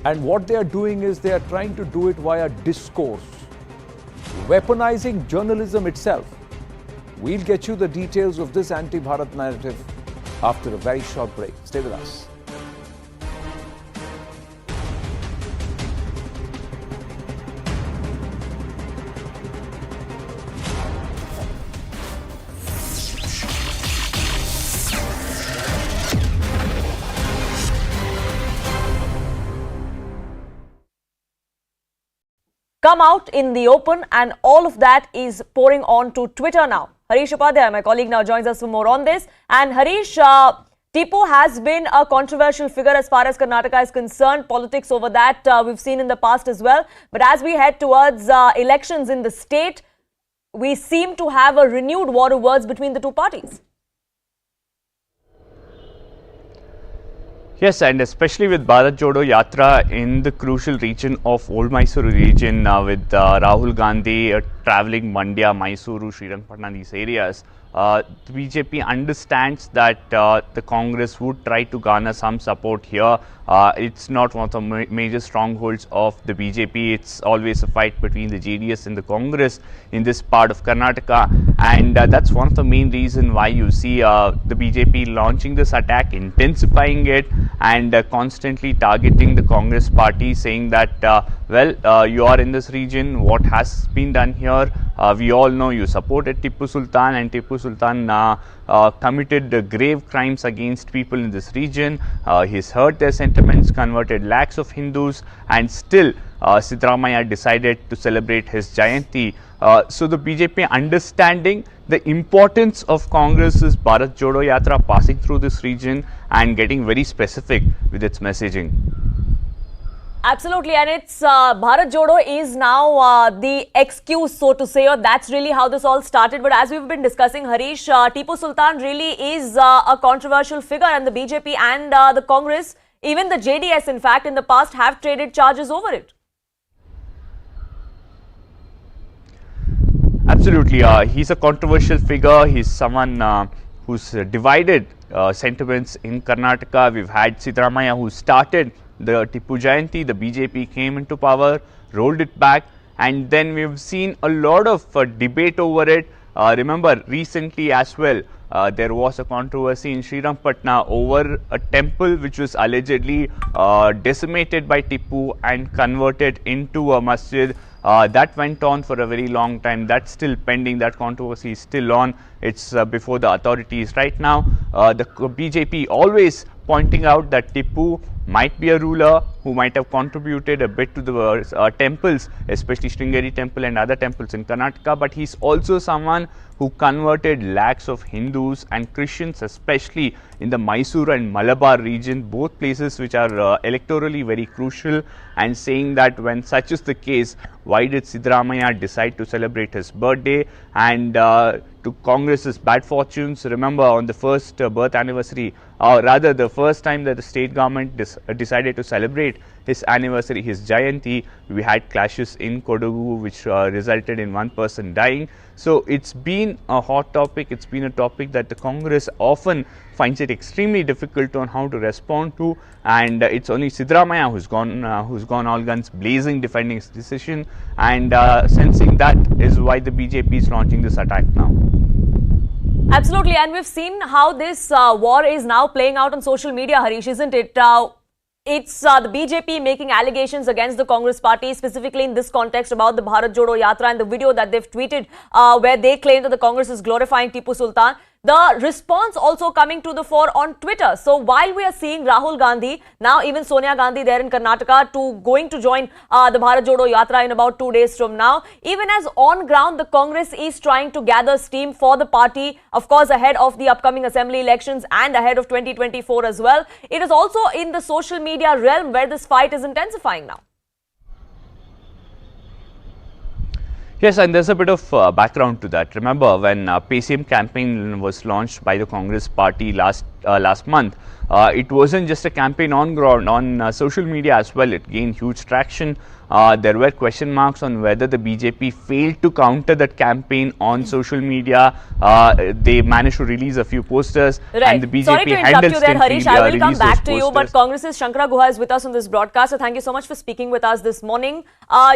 And what they are doing is they are trying to do it via discourse, weaponizing journalism itself. We'll get you the details of this anti-Bharat narrative after a very short break. Stay with us. Come out in the open, and all of that is pouring on to Twitter now. Harish Upadhyay, my colleague, now joins us for more on this. And Harish, Tipu has been a controversial figure as far as Karnataka is concerned. Politics over that we've seen in the past as well. But as we head towards elections in the state, we seem to have a renewed war of words between the two parties. Yes, and especially with Bharat Jodo Yatra in the crucial region of Old Mysuru region, with Rahul Gandhi travelling Mandya, Mysuru, Srirangapatna, these areas. The BJP understands that the Congress would try to garner some support here. It's not one of the major strongholds of the BJP. It's always a fight between the JDS and the Congress in this part of Karnataka, and that's one of the main reason why you see the BJP launching this attack, intensifying it, and constantly targeting the Congress party, saying that you are in this region, what has been done here, we all know you supported Tipu Sultan, and Tipu Sultan committed grave crimes against people in this region. He's hurt their sentiments, converted lakhs of Hindus, and still Siddaramaiah decided to celebrate his Jayanti. So the BJP, understanding the importance of Congress's Bharat Jodo Yatra passing through this region and getting very specific with its messaging. Absolutely, and it's Bharat Jodo is now the excuse, so to say, or that's really how this all started. But as we've been discussing, Harish, Tipu Sultan really is a controversial figure, and the BJP and the Congress, even the JDS, in fact, in the past have traded charges over it. Absolutely, he's a controversial figure. He's someone who's divided sentiments in Karnataka. We've had Siddaramaiah, who started the Tipu Jayanti. The BJP came into power, rolled it back, and then we've seen a lot of debate over it. Remember recently as well, there was a controversy in Srirangpatna over a temple which was allegedly decimated by Tipu and converted into a masjid. That went on for a very long time. That's still pending. That controversy is still on. It's before the authorities right now. The BJP always pointing out that Tipu might be a ruler who might have contributed a bit to the temples, especially Sringeri temple and other temples in Karnataka, but he's also someone who converted lakhs of Hindus and Christians, especially in the Mysore and Malabar region, both places which are electorally very crucial, and saying that when such is the case, why did Siddaramaiah decide to celebrate his birthday? And to Congress's bad fortunes, remember on the first birth anniversary, or rather the first time that the state government decided to celebrate his anniversary, his Jayanti, we had clashes in Kodagu which resulted in one person dying. So it's been a hot topic. It's been a topic that the Congress often finds it extremely difficult on how to respond to, and it's only Siddaramaiah who's gone all guns blazing defending his decision, and sensing that is why the BJP is launching this attack now. Absolutely, and we've seen how this war is now playing out on social media, Harish, isn't it? It's the BJP making allegations against the Congress party, specifically in this context about the Bharat Jodo Yatra and the video that they've tweeted where they claim that the Congress is glorifying Tipu Sultan. The response also coming to the fore on Twitter. So while we are seeing Rahul Gandhi, now even Sonia Gandhi there in Karnataka going to join the Bharat Jodo Yatra in about 2 days from now, even as on ground the Congress is trying to gather steam for the party, of course ahead of the upcoming assembly elections and ahead of 2024 as well. It is also in the social media realm where this fight is intensifying now. Yes, and there's a bit of background to that. Remember when PCM campaign was launched by the Congress party last month, it wasn't just a campaign on ground, on social media as well. It gained huge traction. There were question marks on whether the BJP failed to counter that campaign on social media. They managed to release a few posters, right. And the BJP Sorry to interrupt you there, Harish. I will come back to you, but Congress's Shankara Guha is with us on this broadcast. So thank you so much for speaking with us this morning.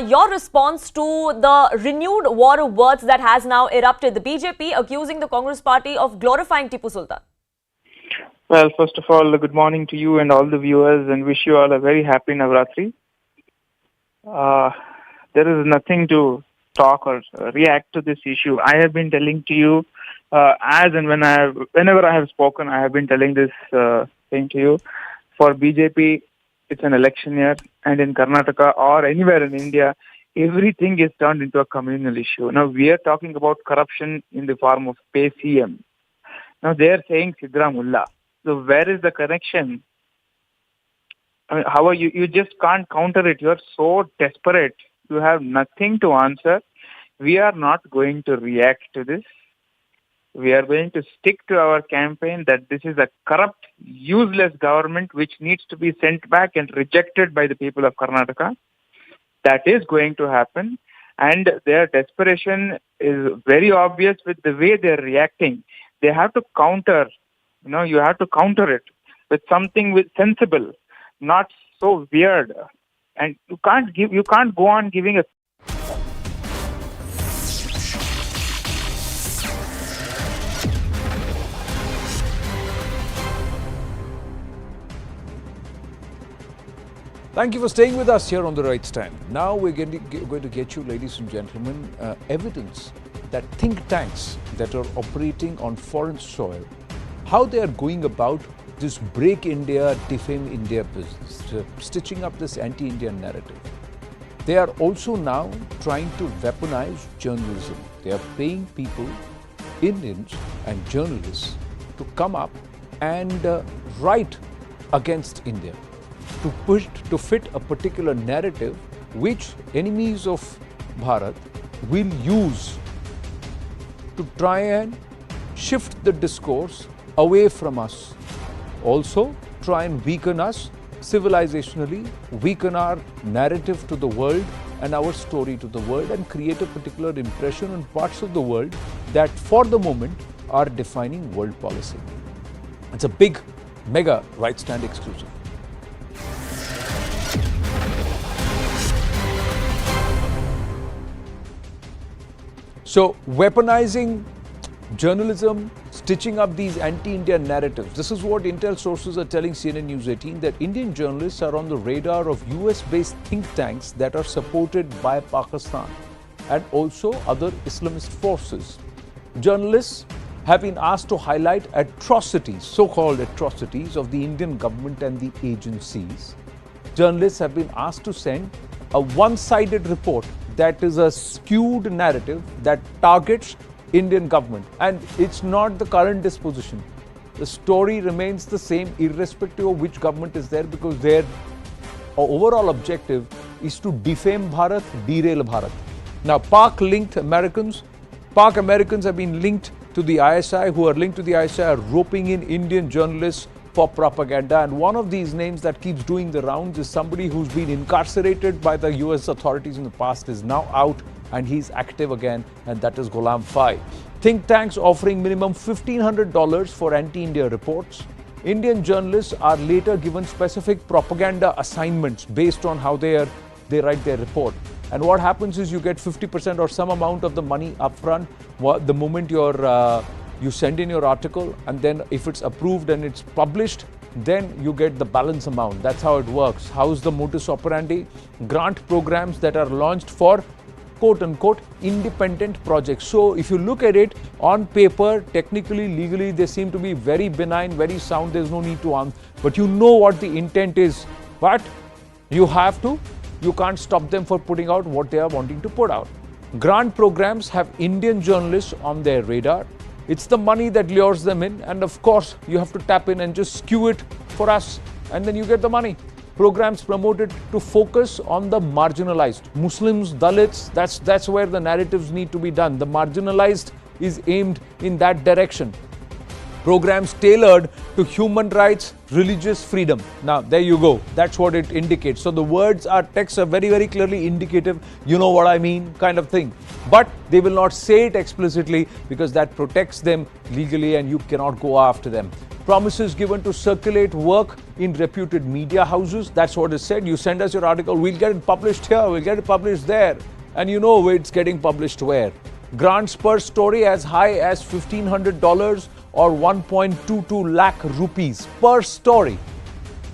Your response to the renewed war of words that has now erupted, the BJP accusing the Congress party of glorifying Tipu Sultan. Well, first of all, good morning to you and all the viewers, and wish you all a very happy Navratri. There is nothing to talk or react to this issue. I have been telling to you, whenever I have spoken, I have been telling this thing to you. For BJP, it's an election year, and in Karnataka or anywhere in India, everything is turned into a communal issue. Now, we are talking about corruption in the form of pay CM. Now, they are saying Siddaramaiah. So, where is the connection? I mean, how are you? You just can't counter it. You are so desperate. You have nothing to answer. We are not going to react to this. We are going to stick to our campaign that this is a corrupt, useless government which needs to be sent back and rejected by the people of Karnataka. That is going to happen. And their desperation is very obvious with the way they are reacting. They have to counter. You have to counter it with something with sensible, not so weird. And you can't go on giving a. Thank you for staying with us here on The Right Stand. Now we're going to get you, ladies and gentlemen, evidence that think tanks that are operating on foreign soil, how they are going about this break India, defame India business, stitching up this anti-Indian narrative. They are also now trying to weaponize journalism. They are paying people, Indians and journalists, to come up and write against India, to fit a particular narrative which enemies of Bharat will use to try and shift the discourse away from us. Also try and weaken us civilizationally, weaken our narrative to the world and our story to the world, and create a particular impression on parts of the world that for the moment are defining world policy. It's a big, mega Right Stand exclusive. So weaponizing journalism, stitching up these anti-India narratives. This is what intel sources are telling CNN News 18, that Indian journalists are on the radar of US-based think tanks that are supported by Pakistan and also other Islamist forces. Journalists have been asked to highlight atrocities, so-called atrocities of the Indian government and the agencies. Journalists have been asked to send a one-sided report that is a skewed narrative that targets Indian government, and it's not the current disposition. The story remains the same irrespective of which government is there, because their overall objective is to defame Bharat, derail Bharat. Now, Pak Americans have been linked to the ISI, who are linked to the ISI are roping in Indian journalists for propaganda, and one of these names that keeps doing the rounds is somebody who's been incarcerated by the US authorities in the past, is now out and he's active again, and that is Ghulam Fai. Think tanks offering minimum $1,500 for anti-India reports. Indian journalists are later given specific propaganda assignments based on how they write their report. And what happens is you get 50% or some amount of the money upfront the moment you send in your article, and then if it's approved and it's published, then you get the balance amount. That's how it works. How's the modus operandi? Grant programs that are launched for quote-unquote independent projects. So if you look at it on paper, technically, legally, they seem to be very benign, very sound. There's no need to answer. But you know what the intent is. But you can't stop them for putting out what they are wanting to put out. Grant programs have Indian journalists on their radar. It's the money that lures them in, and of course you have to tap in and just skew it for us, and then you get the money. Programs promoted to focus on the marginalized. Muslims, Dalits, that's where the narratives need to be done. The marginalized is aimed in that direction. Programs tailored to human rights, religious freedom. Now, there you go. That's what it indicates. So the words, texts are very, very clearly indicative. You know what I mean, kind of thing. But they will not say it explicitly because that protects them legally and you cannot go after them. Promises given to circulate work in reputed media houses. That's what is said. You send us your article, we'll get it published here, we'll get it published there. And you know it's getting published where. Grants per story as high as $1,500 or 1.22 lakh rupees per story.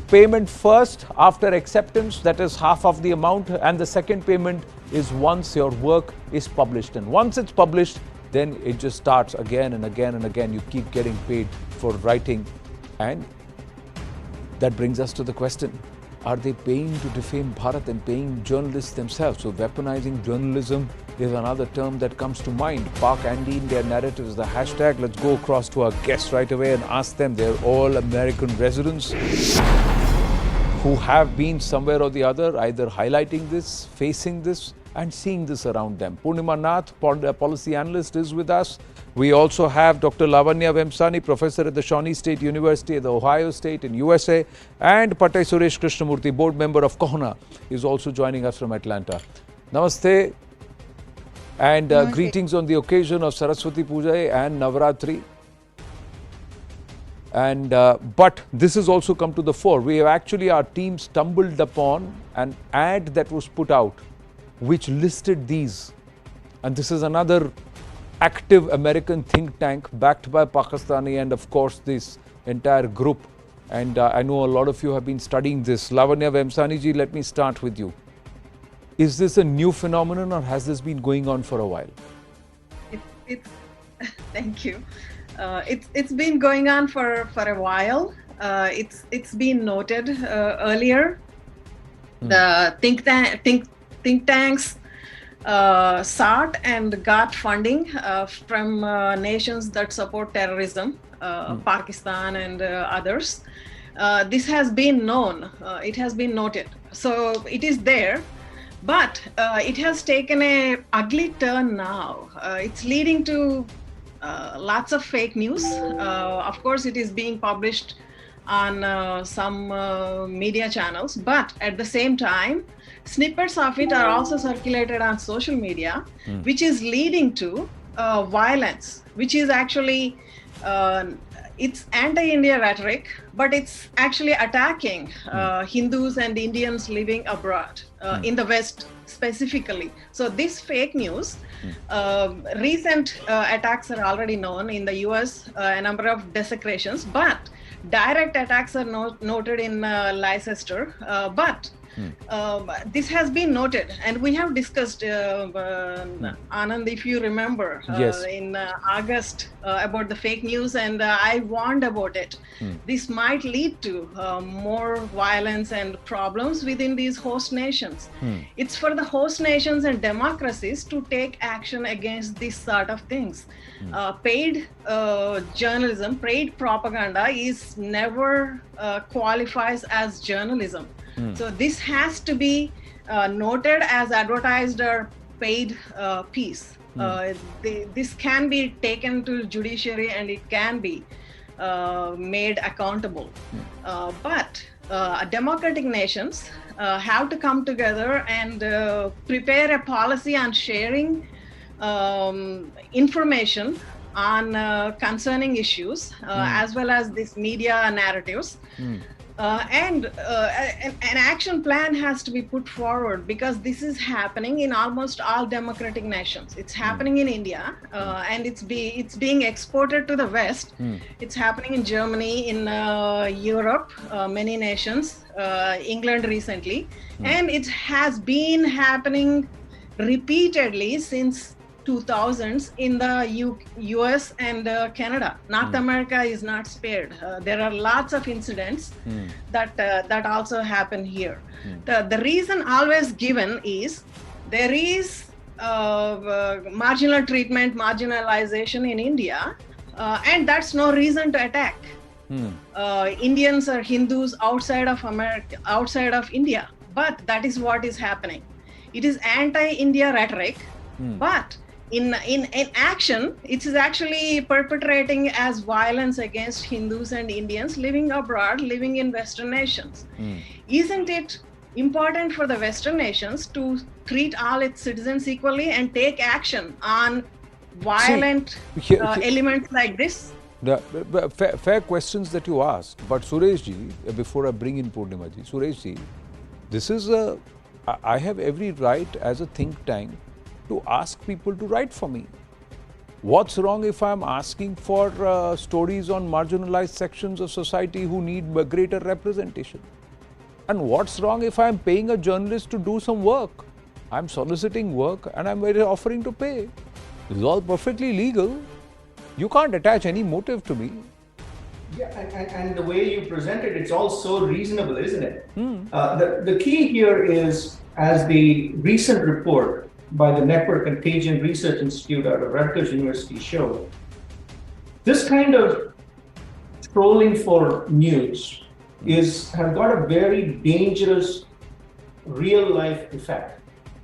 Payment first after acceptance, that is half of the amount, and the second payment is once your work is published. And once it's published, then it just starts again and again and again. You keep getting paid for writing. And that brings us to the question, are they paying to defame Bharat and paying journalists themselves? So weaponizing journalism is another term that comes to mind. Pak anti-India narrative is the hashtag. Let's go across to our guests right away and ask them. They're all American residents who have been somewhere or the other either highlighting this, facing this, and seeing this around them. Purnima Nath, policy analyst, is with us. We also have Dr. Lavanya Vemsani, professor at the Shawnee State University at the Ohio State in USA, and Pattai Suresh Krishnamurthy, board member of Kohana, is also joining us from Atlanta. Namaste and greetings on the occasion of Saraswati Puja and Navratri. And but this has also come to the fore. We have actually, our team stumbled upon an ad that was put out which listed these, and this is another active American think tank backed by Pakistani and of course this entire group, and I know a lot of you have been studying this. Lavanya Vemsani ji, let me start with you. Is this a new phenomenon or has this been going on for a while? It's thank you. It's been going on for a while. It's been noted earlier. The think tanks sought and got funding from nations that support terrorism, Pakistan and others. This has been known, it has been noted. So it is there, but it has taken an ugly turn now. It's leading to lots of fake news. Of course, it is being published on some media channels, but at the same time, snippets of it are also circulated on social media, which is leading to violence, which is actually it's anti-India rhetoric, but it's actually attacking Hindus and Indians living abroad, in the West specifically. So this fake news, recent attacks are already known in the US, a number of desecrations, but direct attacks are noted in Leicester, but this has been noted, and we have discussed, Anand, if you remember, Yes. in August about the fake news, and I warned about it. This might lead to more violence and problems within these host nations. It's for the host nations and democracies to take action against this sort of things. Paid journalism, paid propaganda is never qualifies as journalism. So this has to be noted as advertised or paid piece. This can be taken to judiciary and it can be made accountable. But democratic nations have to come together and prepare a policy on sharing information on concerning issues, as well as these media narratives. And an action plan has to be put forward, because this is happening in almost all democratic nations. It's happening in India, and it's being exported to the West. It's happening in Germany, in Europe, many nations, England recently, and it has been happening repeatedly since 2000s in the US and Canada. North America is not spared. There are lots of incidents that also happen here. The reason always given is there is marginal treatment, marginalization in India, and that's no reason to attack Indians or Hindus outside of America, outside of India. But that is what is happening. It is anti-India rhetoric, but in action, it is actually perpetrating as violence against Hindus and Indians living abroad, living in Western nations. Isn't it important for the Western nations to treat all its citizens equally and take action on violent elements like this? Fair questions that you ask. But Sureshji, before I bring in Purnimaji, Sureshji, this is I have every right as a think tank to ask people to write for me. What's wrong if I'm asking for stories on marginalized sections of society who need greater representation? And what's wrong if I'm paying a journalist to do some work? I'm soliciting work and I'm offering to pay. This is all perfectly legal. You can't attach any motive to me. Yeah, and the way you present it, it's all so reasonable, isn't it? The key here is, as the recent report by the Network Contagion Research Institute out of Rutgers University showed, this kind of trolling for news has got a very dangerous real-life effect.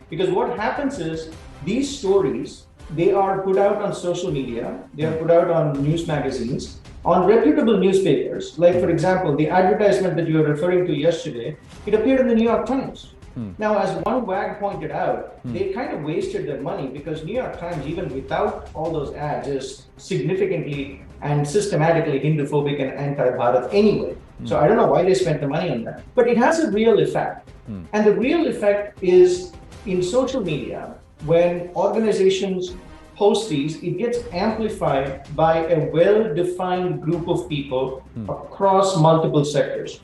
Because what happens is, these stories, they are put out on social media, they are put out on news magazines, on reputable newspapers. Like, for example, the advertisement that you were referring to yesterday, it appeared in the New York Times. Now, as one wag pointed out, they kind of wasted their money, because New York Times, even without all those ads, is significantly and systematically Hindu-phobic and anti-Bharat anyway. So I don't know why they spent the money on that. But it has a real effect. And the real effect is in social media, when organizations post these, it gets amplified by a well-defined group of people across multiple sectors.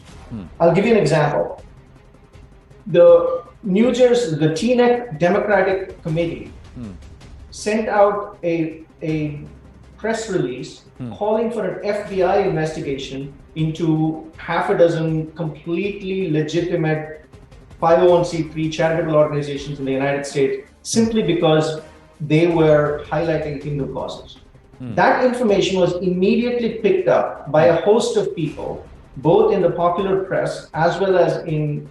I'll give you an example. The New Jersey, the Teaneck Democratic Committee sent out a press release calling for an FBI investigation into half a dozen completely legitimate 501c3 charitable organizations in the United States, simply because they were highlighting Hindu causes. That information was immediately picked up by a host of people, both in the popular press as well as in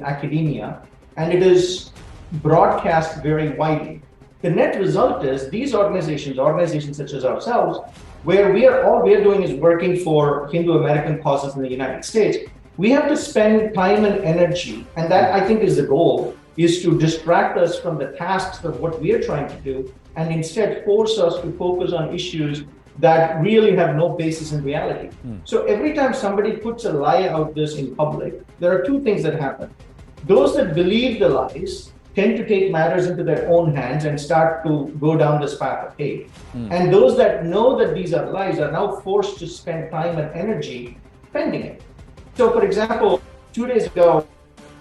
academia, and it is broadcast very widely. The net result is these organizations such as ourselves, where all we are doing is working for Hindu American causes in the United States, we have to spend time and energy, and that, I think, is the goal, is to distract us from the tasks of what we are trying to do, and instead force us to focus on issues that really have no basis in reality. So every time somebody puts a lie out this in public, there are two things that happen. Those that believe the lies tend to take matters into their own hands and start to go down this path of hate. And those that know that these are lies are now forced to spend time and energy defending it. So, for example, 2 days ago,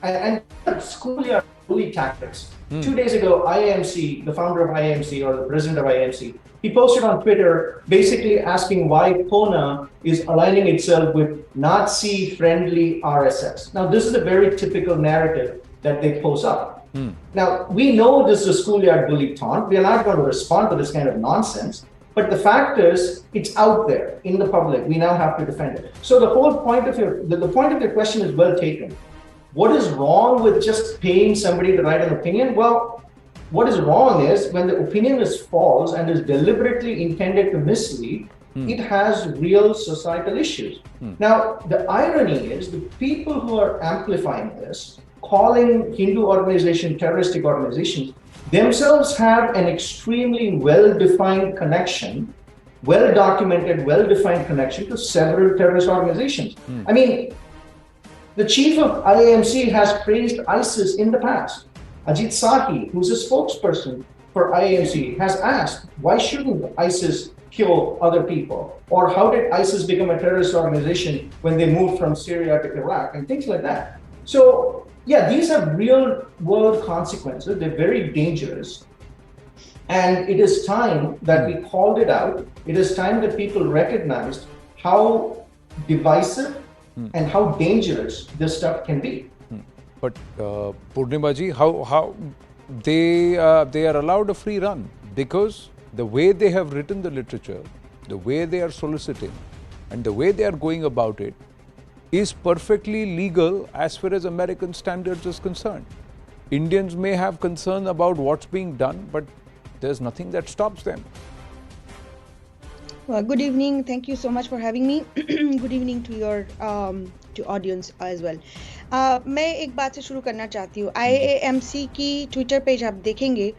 and schoolyard bully tactics. 2 days ago, IAMC, the founder of IAMC or the president of IAMC, he posted on Twitter basically asking why Pona is aligning itself with Nazi-friendly RSS. Now, this is a very typical narrative that they pose up. Now, we know this is a schoolyard bully taunt. We are not going to respond to this kind of nonsense. But the fact is, it's out there in the public. We now have to defend it. So the whole point of the point of your question is well taken. What is wrong with just paying somebody to write an opinion? Well, what is wrong is when the opinion is false and is deliberately intended to mislead, it has real societal issues. Now, the irony is the people who are amplifying this, calling Hindu organizations terroristic organizations, themselves have an extremely well-defined connection, well-documented, well-defined connection to several terrorist organizations. I mean, the chief of IAMC has praised ISIS in the past. Ajit Sahi, who's a spokesperson for IAMC, has asked, why shouldn't ISIS kill other people? Or how did ISIS become a terrorist organization when they moved from Syria to Iraq and things like that? So, yeah, these have real world consequences. They're very dangerous. And it is time that we called it out. It is time that people recognized how divisive and how dangerous this stuff can be. But Purnima ji, how they are allowed a free run because the way they have written the literature, the way they are soliciting, and the way they are going about it is perfectly legal as far as American standards is concerned. Indians may have concern about what's being done, but there's nothing that stops them. Good evening. Thank you so much for having me. Good evening to your to audience as well. मैं एक बात से शुरू करना चाहती हूँ. IAMC की Twitter page आप देखेंगे.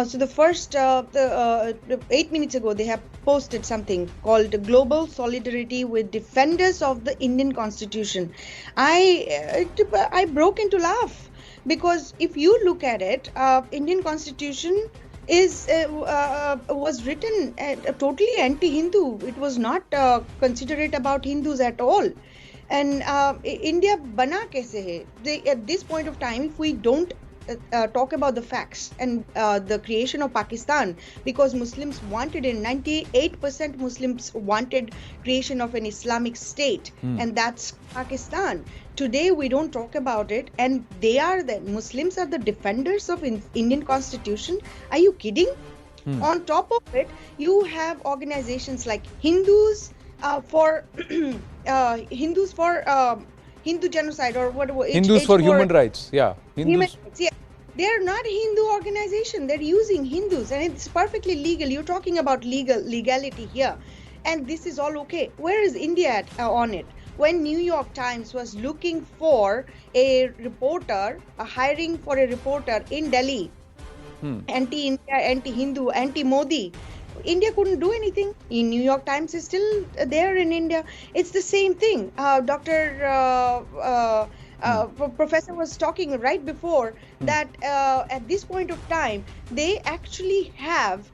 So the first 8 minutes ago they have posted something called Global Solidarity with Defenders of the Indian Constitution. I broke into laugh because if you look at it, Indian Constitution was written totally anti-Hindu. It was not considerate about Hindus at all. And India bana kaise hai? At this point of time, if we don't talk about the facts and the creation of Pakistan, because Muslims wanted it, 98% Muslims wanted creation of an Islamic state, and that's Pakistan. Today we don't talk about it, and Muslims are the defenders of Indian Constitution. Are you kidding? On top of it, you have organizations like Hindus for Hindu genocide or whatever. Hindus for human rights, yeah. Human rights, yeah. They're not a Hindu organization. They're using Hindus, and it's perfectly legal. You're talking about legality here, and this is all okay. Where is India on it? When New York Times was looking for a reporter, hiring for a reporter in Delhi, anti-India, anti-Hindu, anti-Modi, India couldn't do anything. In New York Times is still there in India. It's the same thing. Professor was talking right before that at this point of time, they actually have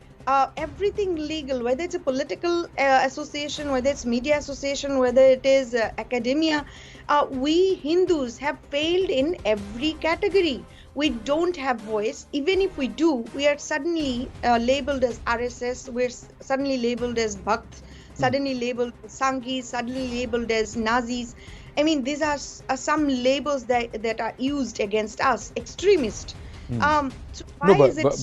everything legal, whether it's a political association, whether it's media association, whether it is academia. We Hindus have failed in every category. We don't have voice. Even if we do, we are suddenly labeled as RSS, we're suddenly labeled as Bhakt, suddenly labeled as Sanghis, suddenly labeled as Nazis. I mean, these are some labels that are used against us, extremist. So why is it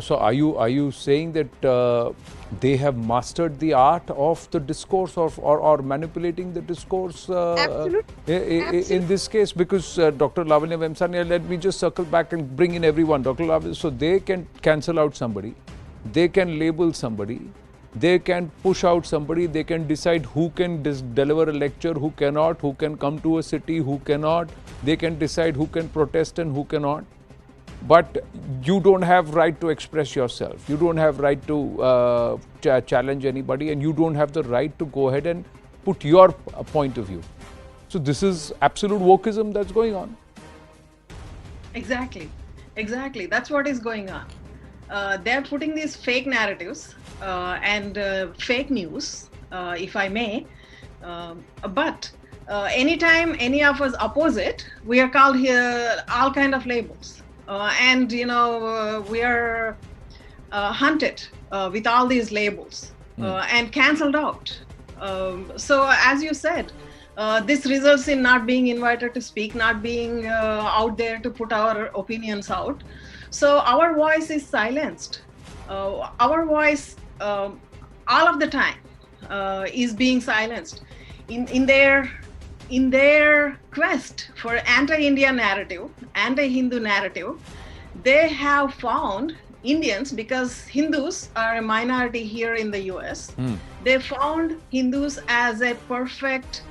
so are you saying that they have mastered the art of the discourse or manipulating the discourse in this case? Because Dr. Lavanya Vemsani, let me just circle back and bring in everyone. Dr. Lavanya, so they can cancel out somebody, they can label somebody, they can push out somebody, they can decide who can deliver a lecture, who cannot, who can come to a city, who cannot. They can decide who can protest and who cannot. but you don't have right to express yourself. You don't have right to challenge anybody, and you don't have the right to go ahead and put your point of view. So this is absolute wokeism that's going on. Exactly. That's what is going on. They're putting these fake narratives and fake news, if I may. But anytime any of us oppose it, we are called here all kind of labels. And, we are hunted with all these labels and cancelled out. So as you said, this results in not being invited to speak, not being out there to put our opinions out. So our voice is silenced. Our voice all of the time is being silenced. In their quest for anti-India narrative, anti-Hindu narrative, they have found Indians, because Hindus are a minority here in the US, they found Hindus as a perfect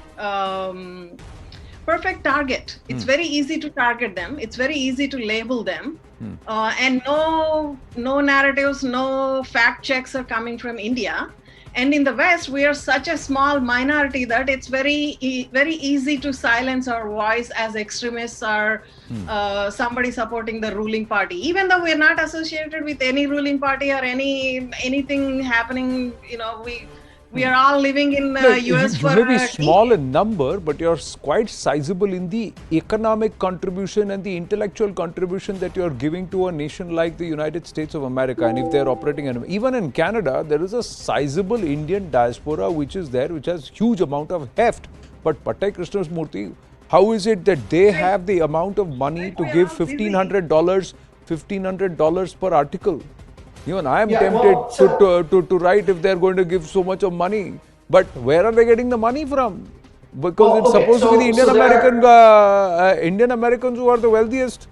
target. It's very easy to target them. It's very easy to label them. And no narratives, no fact checks are coming from India. And in the West, we are such a small minority that it's very easy to silence our voice as extremists or somebody supporting the ruling party. Even though we're not associated with any ruling party or anything happening, we are all living in the US for... You may be small in number, but you're quite sizable in the economic contribution and the intellectual contribution that you're giving to a nation like the United States of America. And if they're operating, even in Canada, there is a sizable Indian diaspora which is there, which has huge amount of heft. But Pattai Krishnamurthy, how is it that they have the amount of money to give $1,500 per article? Even I am tempted to write if they're going to give so much of money. But where are they getting the money from? Because it's supposed to be the Indian Americans who are the wealthiest.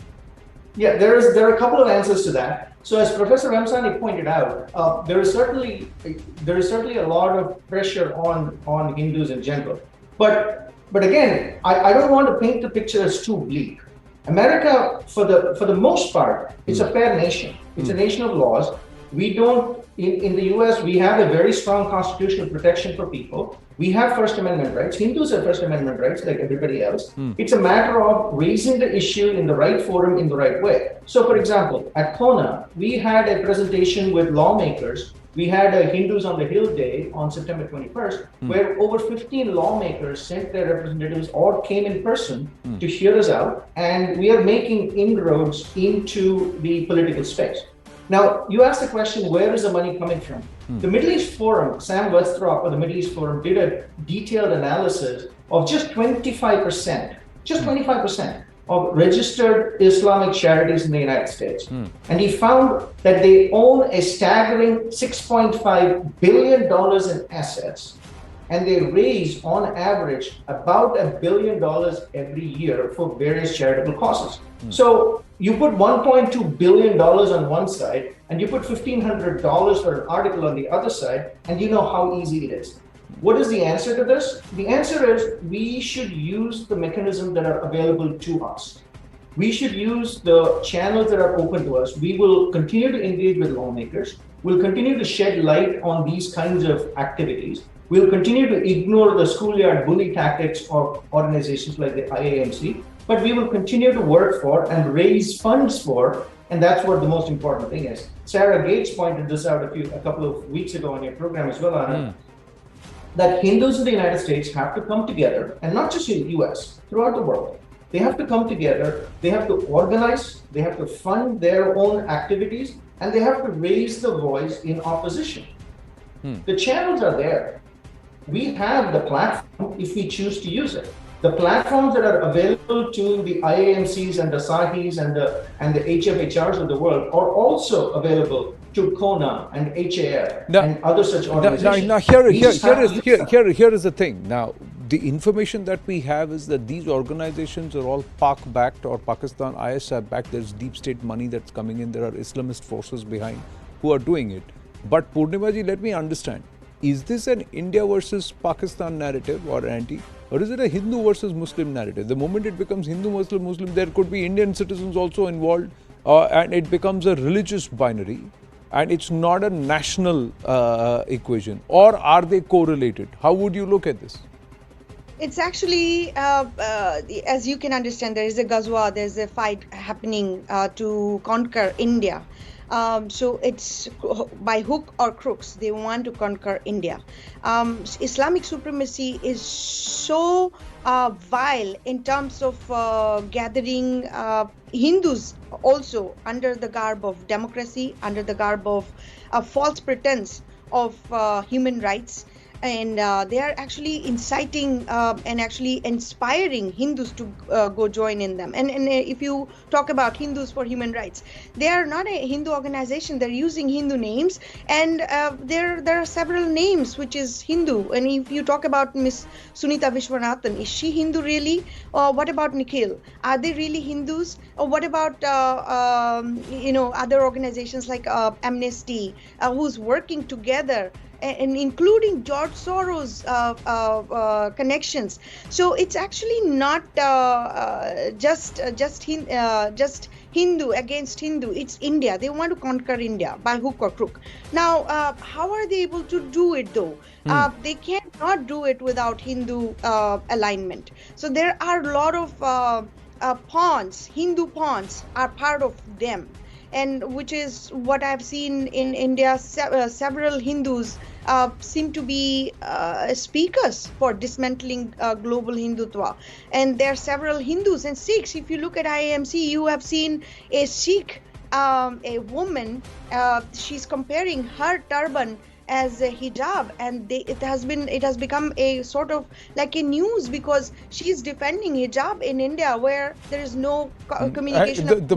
Yeah, there are a couple of answers to that. So as Professor Ramsani pointed out, there is certainly a lot of pressure on Hindus in general. But again, I don't want to paint the picture as too bleak. America, for the most part, it's a fair nation. It's a nation of laws. We don't, in the US, we have a very strong constitutional protection for people. We have First Amendment rights. Hindus have First Amendment rights like everybody else. It's a matter of raising the issue in the right forum in the right way. So, for example, at Kona, we had a presentation with lawmakers. We had a Hindus on the Hill Day on September 21st, where over 15 lawmakers sent their representatives or came in person to hear us out. And we are making inroads into the political space. Now, you asked the question, where is the money coming from? The Middle East Forum, Sam Westhrop of the Middle East Forum did a detailed analysis of just 25% of registered Islamic charities in the United States. And he found that they own a staggering $6.5 billion in assets. And they raise, on average, about $1 billion every year for various charitable causes. So you put $1.2 billion on one side, and you put $1,500 for an article on the other side, and you know how easy it is. What is the answer to this? The answer is we should use the mechanisms that are available to us. We should use the channels that are open to us. We will continue to engage with lawmakers. We'll continue to shed light on these kinds of activities. We'll continue to ignore the schoolyard bully tactics of organizations like the IAMC, but we will continue to work for and raise funds for, and that's what the most important thing is. Sarah Gates pointed this out a couple of weeks ago on your program as well, Anna, that Hindus in the United States have to come together, and not just in the US, throughout the world. They have to come together, they have to organize, they have to fund their own activities, and they have to raise the voice in opposition. The channels are there. We have the platform if we choose to use it. The platforms that are available to the IAMCs and the SAHIs and the HFHRs of the world are also available to Kona and HAF and other such organizations. Now here is the thing. Now, the information that we have is that these organizations are all Pak-backed or Pakistan ISI-backed. There's deep state money that's coming in. There are Islamist forces behind who are doing it. But Purnima ji, let me understand. Is this an India versus Pakistan narrative or anti? Or is it a Hindu versus Muslim narrative? The moment it becomes Hindu, Muslim, there could be Indian citizens also involved and it becomes a religious binary, and it's not a national equation? Or are they correlated? How would you look at this? It's actually, as you can understand, there is a Ghazwa, there's a fight happening to conquer India. So it's by hook or crooks, they want to conquer India. Islamic supremacy is so vile in terms of gathering Hindus also under the garb of democracy, under the garb of a false pretense of human rights. And they are actually inciting and actually inspiring Hindus to go join in them. And if you talk about Hindus for Human Rights, they are not a Hindu organization. They're using Hindu names, and there are several names which is Hindu. And if you talk about Miss Sunita Vishwanathan, is she Hindu really? Or what about Nikhil? Are they really Hindus? Or what about other organizations like Amnesty, who's working together? And including George Soros' connections. So it's actually not just Hindu against Hindu. It's India. They want to conquer India by hook or crook. Now, how are they able to do it though? They cannot do it without Hindu alignment. So there are a lot of pawns, Hindu pawns are part of them. And which is what I've seen in India. Several Hindus seem to be speakers for dismantling global Hindutva. And there are several Hindus and Sikhs. If you look at IAMC, you have seen a Sikh, a woman, she's comparing her turban as a hijab, and it has become a sort of like a news because she's defending hijab in India where there is no communication. The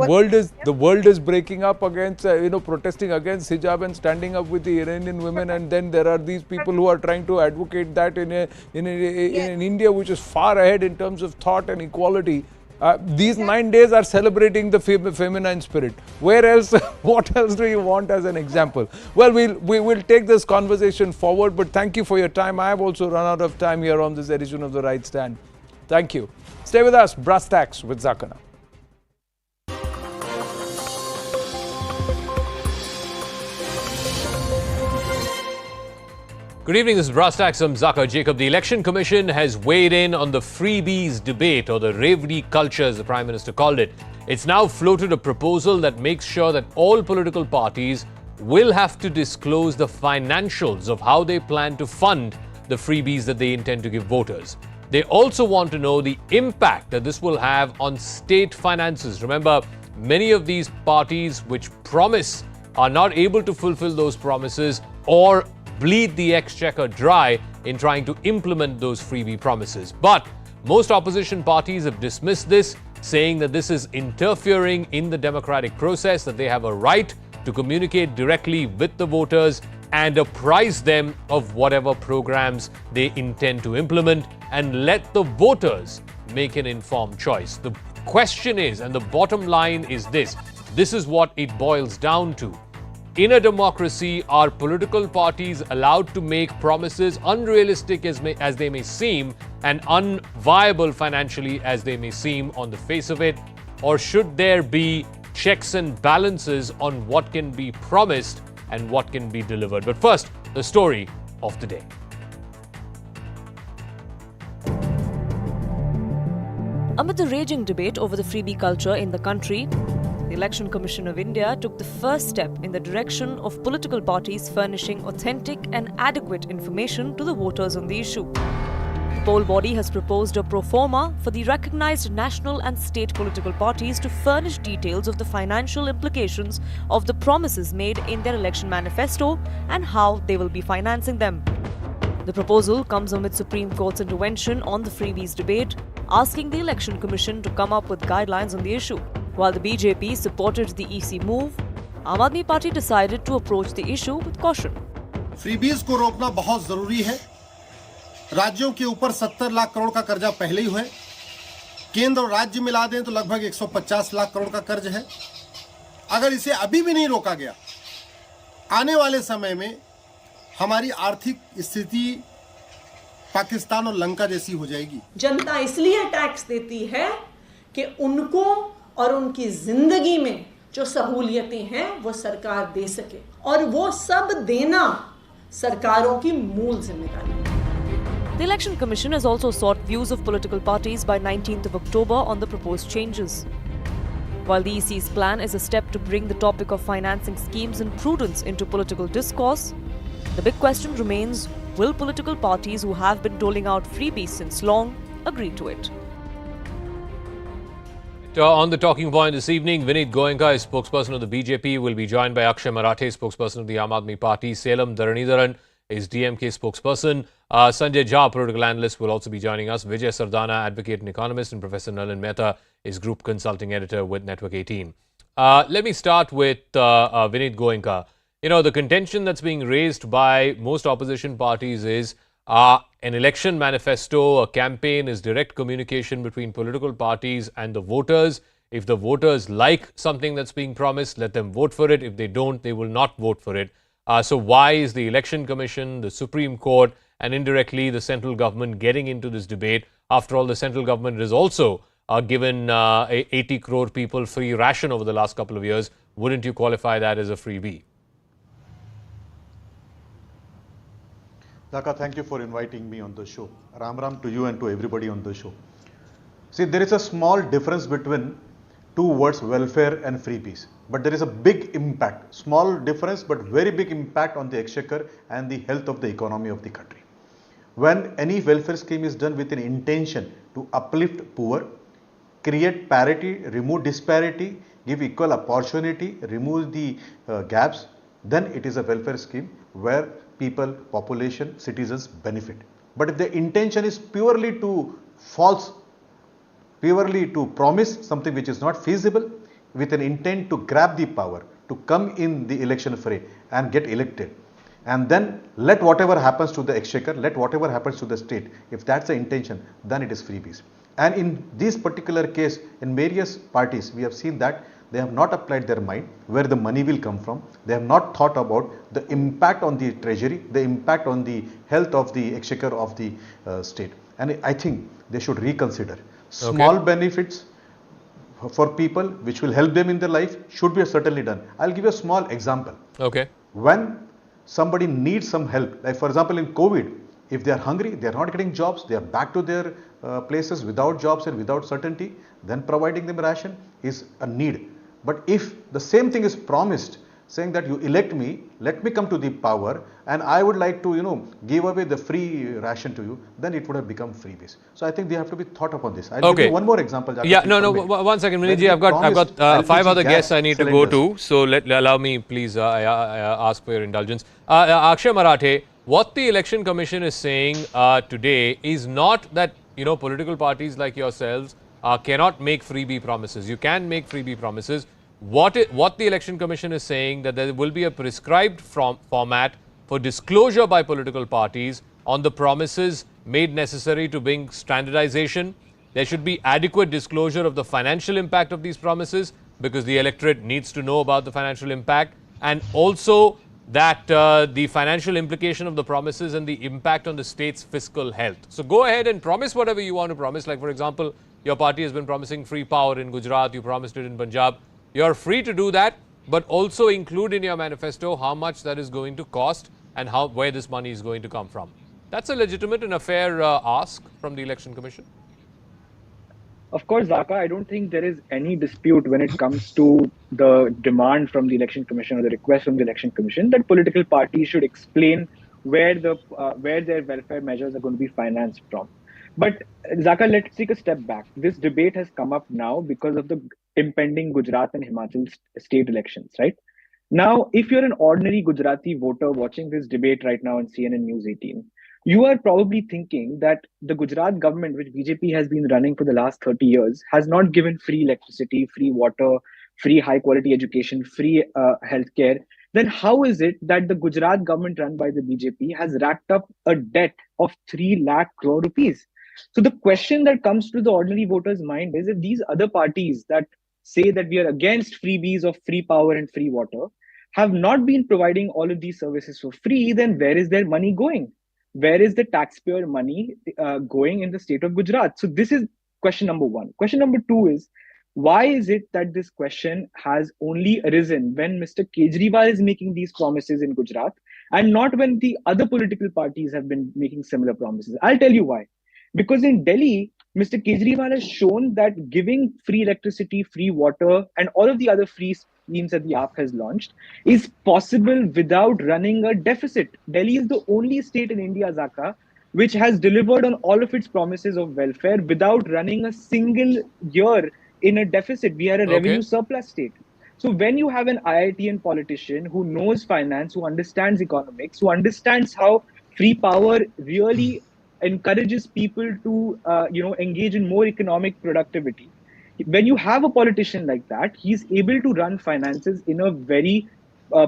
world is breaking up against protesting against hijab and standing up with the Iranian women, and then there are these people who are trying to advocate that in India, which is far ahead in terms of thought and equality. These 9 days are celebrating the feminine spirit. Where else, what else do you want as an example? Well, we will take this conversation forward, but thank you for your time. I have also run out of time here on this edition of The Right Stand. Thank you. Stay with us, Brass Tacks with Zakana. Good evening, this is Brass Tacks. I'm Zaka Jacob. The Election Commission has weighed in on the Freebies debate, or the Revdi culture as the Prime Minister called it. It's now floated a proposal that makes sure that all political parties will have to disclose the financials of how they plan to fund the freebies that they intend to give voters. They also want to know the impact that this will have on state finances. Remember, many of these parties which promise are not able to fulfill those promises or bleed the exchequer dry in trying to implement those freebie promises. But most opposition parties have dismissed this, saying that this is interfering in the democratic process, that they have a right to communicate directly with the voters and apprise them of whatever programs they intend to implement and let the voters make an informed choice. The question is, and the bottom line is this is what it boils down to. In a democracy, are political parties allowed to make promises unrealistic as they may seem and unviable financially as they may seem on the face of it? Or should there be checks and balances on what can be promised and what can be delivered? But first, the story of the day. Amid the raging debate over the freebie culture in the country, the Election Commission of India took the first step in the direction of political parties furnishing authentic and adequate information to the voters on the issue. The poll body has proposed a pro forma for the recognized national and state political parties to furnish details of the financial implications of the promises made in their election manifesto and how they will be financing them. The proposal comes amid Supreme Court's intervention on the freebies debate, asking the Election Commission to come up with guidelines on the issue. While the BJP supported the EC move, Aam Aadmi Party decided to approach the issue with caution. Freebies को रोकना बहुत जरूरी है। राज्यों के ऊपर 70 लाख करोड़ का कर्जा पहले ही है। केंद्र और राज्य मिला दें तो लगभग 150 लाख करोड़ का कर्ज है। अगर इसे अभी भी नहीं रोका गया, आने वाले समय में हमारी आर्थिक स्थिति पाकिस्तान और लंका जैसी हो जाएगी। जनता इसलिए टैक्स देती है कि उनको और उनकी जिंदगी में जो सहूलियतें हैं वो सरकार दे सके, और वो सब देना सरकारों की मूल जिम्मेदारी है। The Election Commission has also sought views of political parties by 19th of October on the proposed changes. While the EC's plan is a step to bring the topic of financing schemes and prudence into political discourse, the big question remains, will political parties who have been doling out freebies since long agree to it? On the talking point this evening, Vineet Goenka is spokesperson of the BJP, will be joined by Akshay Marathe, spokesperson of the Aam Aadmi Party. Salem Dharanidharan is DMK spokesperson. Sanjay Jha, political analyst, will also be joining us. Vijay Sardana, advocate and economist, and Professor Nalin Mehta is group consulting editor with Network 18. Let me start with Vineet Goenka. You know, the contention that's being raised by most opposition parties is an election manifesto, a campaign is direct communication between political parties and the voters. If the voters like something that's being promised, let them vote for it. If they don't, they will not vote for it. So why is the Election Commission, the Supreme Court, and indirectly the central government getting into this debate? After all, the central government has also given 80 crore people free ration over the last couple of years. Wouldn't you qualify that as a freebie? Dhaka, thank you for inviting me on the show. Ram Ram to you and to everybody on the show. See, there is a small difference between two words, welfare and freebies. But there is a big impact, small difference but very big impact on the exchequer and the health of the economy of the country. When any welfare scheme is done with an intention to uplift poor, create parity, remove disparity, give equal opportunity, remove the gaps, then it is a welfare scheme where people, population, citizens benefit. But if the intention is purely to purely to promise something which is not feasible, with an intent to grab the power, to come in the election fray and get elected, and then let whatever happens to the exchequer, let whatever happens to the state, if that's the intention, then it is freebies. And in this particular case, in various parties, we have seen that they have not applied their mind where the money will come from. They have not thought about the impact on the treasury, the impact on the health of the exchequer of the state. And I think they should reconsider. Small benefits for people which will help them in their life should be certainly done. I'll give you a small example. Okay. When somebody needs some help, like for example in COVID, if they are hungry, they are not getting jobs, they are back to their places without jobs and without certainty, then providing them ration is a need. But if the same thing is promised, saying that you elect me, let me come to the power, and I would like to, give away the free ration to you, then it would have become freebies. So I think they have to be thought upon this. I'll give you one more example. Yeah, one second, Vinitji, I've got 5 other guests I need to go to, so allow me, please, ask for your indulgence. Akshay Marathe, what the Election Commission is saying today is not that, political parties like yourselves cannot make freebie promises. You can make freebie promises. What the Election Commission is saying, that there will be a prescribed format for disclosure by political parties on the promises made necessary to bring standardization. There should be adequate disclosure of the financial impact of these promises, because the electorate needs to know about the financial impact, and also that the financial implication of the promises and the impact on the state's fiscal health. So go ahead and promise whatever you want to promise. Like, for example, your party has been promising free power in Gujarat, you promised it in Punjab. You're free to do that, but also include in your manifesto how much that is going to cost and where this money is going to come from. That's a legitimate and a fair ask from the Election Commission. Of course, Zaka, I don't think there is any dispute when it comes to the demand from the Election Commission or the request from the Election Commission that political parties should explain where their welfare measures are going to be financed from. But Zaka, let's take a step back. This debate has come up now because of the impending Gujarat and Himachal state elections, right? Now, if you're an ordinary Gujarati voter watching this debate right now on CNN News 18, you are probably thinking that the Gujarat government, which BJP has been running for the last 30 years, has not given free electricity, free water, free high quality education, free healthcare. Then how is it that the Gujarat government run by the BJP has racked up a debt of 3 lakh crore rupees? So the question that comes to the ordinary voter's mind is, if these other parties that say that we are against freebies of free power and free water have not been providing all of these services for free, then where is their money going? Where is the taxpayer money going in the state of Gujarat? So this is question number one. Question number two is, Why is it that this question has only arisen when Mr. Kejriwal is making these promises in Gujarat and not when the other political parties have been making similar promises? I'll tell you why. Because in Delhi, Mr. Kejriwal has shown that giving free electricity, free water, and all of the other free schemes that the AAP has launched is possible without running a deficit. Delhi is the only state in India, Zaka, which has delivered on all of its promises of welfare without running a single year in a deficit. We are a revenue surplus state. So when you have an IITian politician who knows finance, who understands economics, who understands how free power really encourages people to engage in more economic productivity, when you have a politician like that, he's able to run finances in a very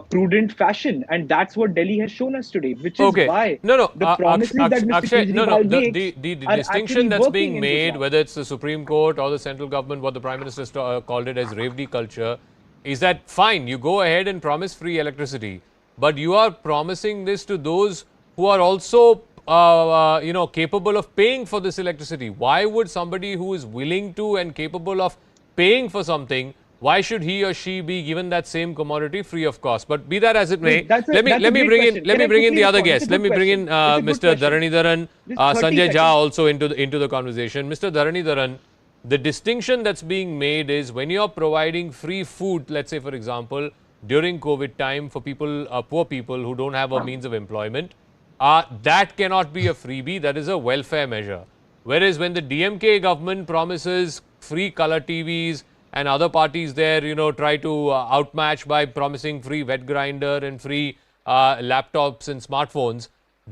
prudent fashion, and that's what Delhi has shown us today, which is why the promises that Mr. Kejriwal makes the are distinction actually that's working being in made, Gujarat. whether it's the Supreme Court or the central government, what the Prime Minister called it as Revdi culture, is that fine, you go ahead and promise free electricity, but you are promising this to those who are also capable of paying for this electricity. Why would somebody who is willing to and capable of paying for something, why should he or she be given that same commodity free of cost? But be that as it may, let me bring in the other guests. Let me bring in Mr. Dharanidharan, Sanjay Jha also into the conversation. Mr. Dharanidharan, the distinction that's being made is when you're providing free food, let's say for example, during COVID time for people, poor people who don't have a means of employment, that cannot be a freebie, that is a welfare measure. Whereas when the DMK government promises free color TVs and other parties there, try to outmatch by promising free wet grinder and free laptops and smartphones,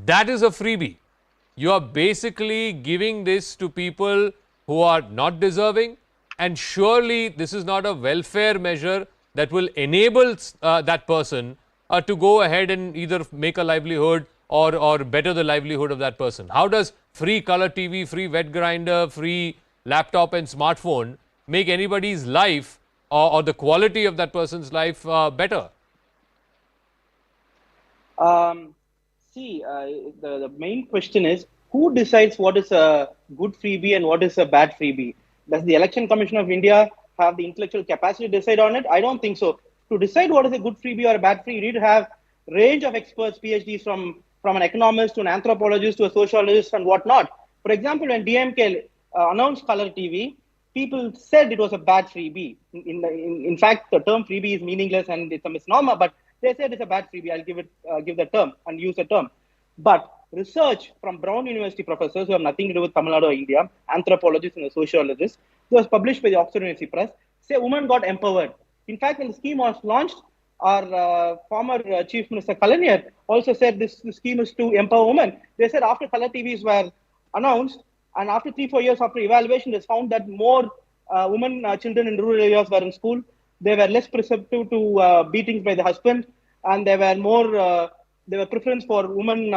that is a freebie. You are basically giving this to people who are not deserving, and surely this is not a welfare measure that will enable that person to go ahead and either make a livelihood or better the livelihood of that person. How does free color TV, free wet grinder, free laptop and smartphone make anybody's life or the quality of that person's life better? The main question is, who decides what is a good freebie and what is a bad freebie? Does the Election Commission of India have the intellectual capacity to decide on it? I don't think so. To decide what is a good freebie or a bad freebie, you need to have range of experts, PhDs from an economist to an anthropologist to a sociologist and whatnot. For example, when DMK announced color TV, people said it was a bad freebie. In fact, the term freebie is meaningless and it's a misnomer, but they said it's a bad freebie. I'll give the term and use the term. But research from Brown University professors who have nothing to do with Tamil Nadu or India, anthropologists and sociologists, it was published by the Oxford University Press, say women got empowered. In fact, when the scheme was launched, our former Chief Minister Kalaniar also said this scheme is to empower women. They said after color TVs were announced and after 3-4 years after evaluation, they found that more women, children in rural areas were in school. They were less perceptive to beatings by the husband, and there were preference for woman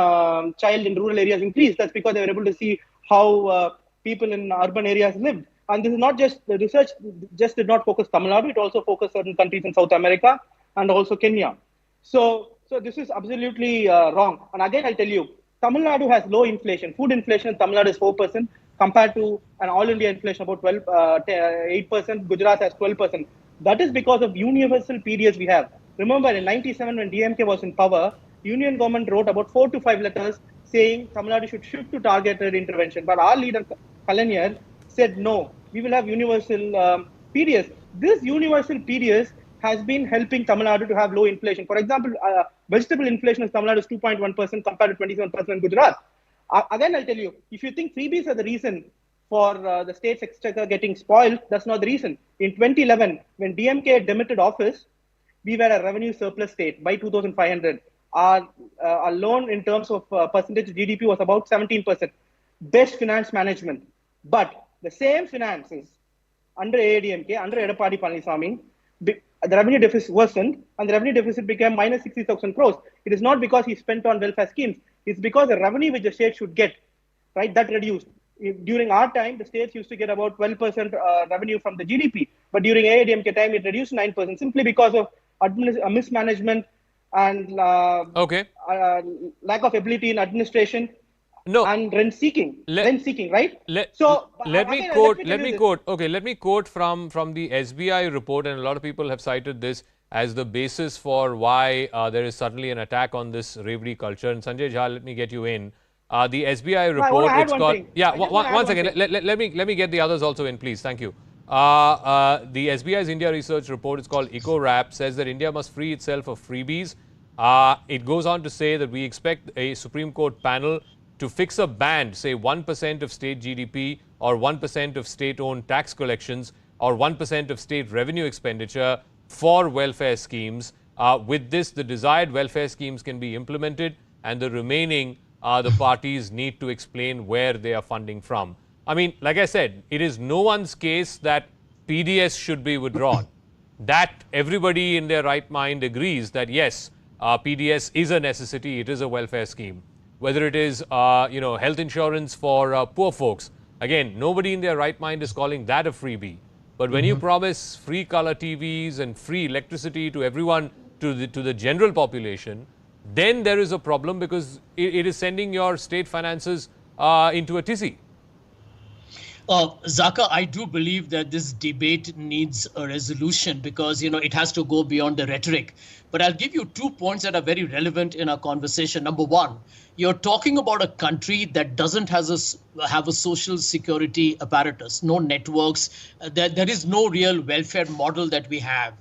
child in rural areas increased. That's because they were able to see how people in urban areas lived. And this is not just the research, just did not focus Tamil Nadu, it also focused certain countries in South America and also Kenya. So this is absolutely wrong. And again, I'll tell you, Tamil Nadu has low inflation. Food inflation in Tamil Nadu is 4% compared to an all India inflation about 8%. Gujarat has 12%. That is because of universal periods we have. Remember, in 97 when DMK was in power, Union government wrote about 4 to 5 letters saying Tamil Nadu should shift to targeted intervention. But our leader, Kalaniar, said no, we will have universal periods. This universal periods has been helping Tamil Nadu to have low inflation. For example, vegetable inflation in Tamil Nadu is 2.1% compared to 27% in Gujarat. Again, I'll tell you, if you think freebies are the reason for the state's exchequer getting spoiled, that's not the reason. In 2011, when DMK demitted office, we were a revenue surplus state by 2,500. Our loan in terms of percentage of GDP was about 17%. Best finance management. But the same finances under AADMK, under Edappadi Palaniswamy, the revenue deficit worsened and the revenue deficit became minus 60,000 crores. It is not because he spent on welfare schemes. It's because the revenue which the state should get, right, that reduced. During our time, the states used to get about 12% revenue from the GDP. But during AADMK time, it reduced 9% simply because of mismanagement and lack of ability in administration. and rent seeking, right? Let me quote from the SBI report, and a lot of people have cited this as the basis for why there is suddenly an attack on this Revdi culture. And Sanjay Jha, let me get you in. The SBI report, it's called... Yeah, one second. Let me get the others also in, please. Thank you. The SBI's India research report, it's called Eco-Rap, says that India must free itself of freebies. It goes on to say that we expect a Supreme Court panel to fix a band, say 1% of state GDP or 1% of state-owned tax collections or 1% of state revenue expenditure for welfare schemes. With this, the desired welfare schemes can be implemented, and the remaining, the parties need to explain where they are funding from. I mean, like I said, it is no one's case that PDS should be withdrawn. That everybody in their right mind agrees that yes, PDS is a necessity, it is a welfare scheme. Whether it is, health insurance for poor folks. Again, nobody in their right mind is calling that a freebie. But when you promise free color TVs and free electricity to everyone, to the general population, then there is a problem because it is sending your state finances into a tizzy. Zaka, I do believe that this debate needs a resolution because, it has to go beyond the rhetoric. But I'll give you 2 points that are very relevant in our conversation. Number one, you're talking about a country that doesn't have a social security apparatus, no networks. There is no real welfare model that we have.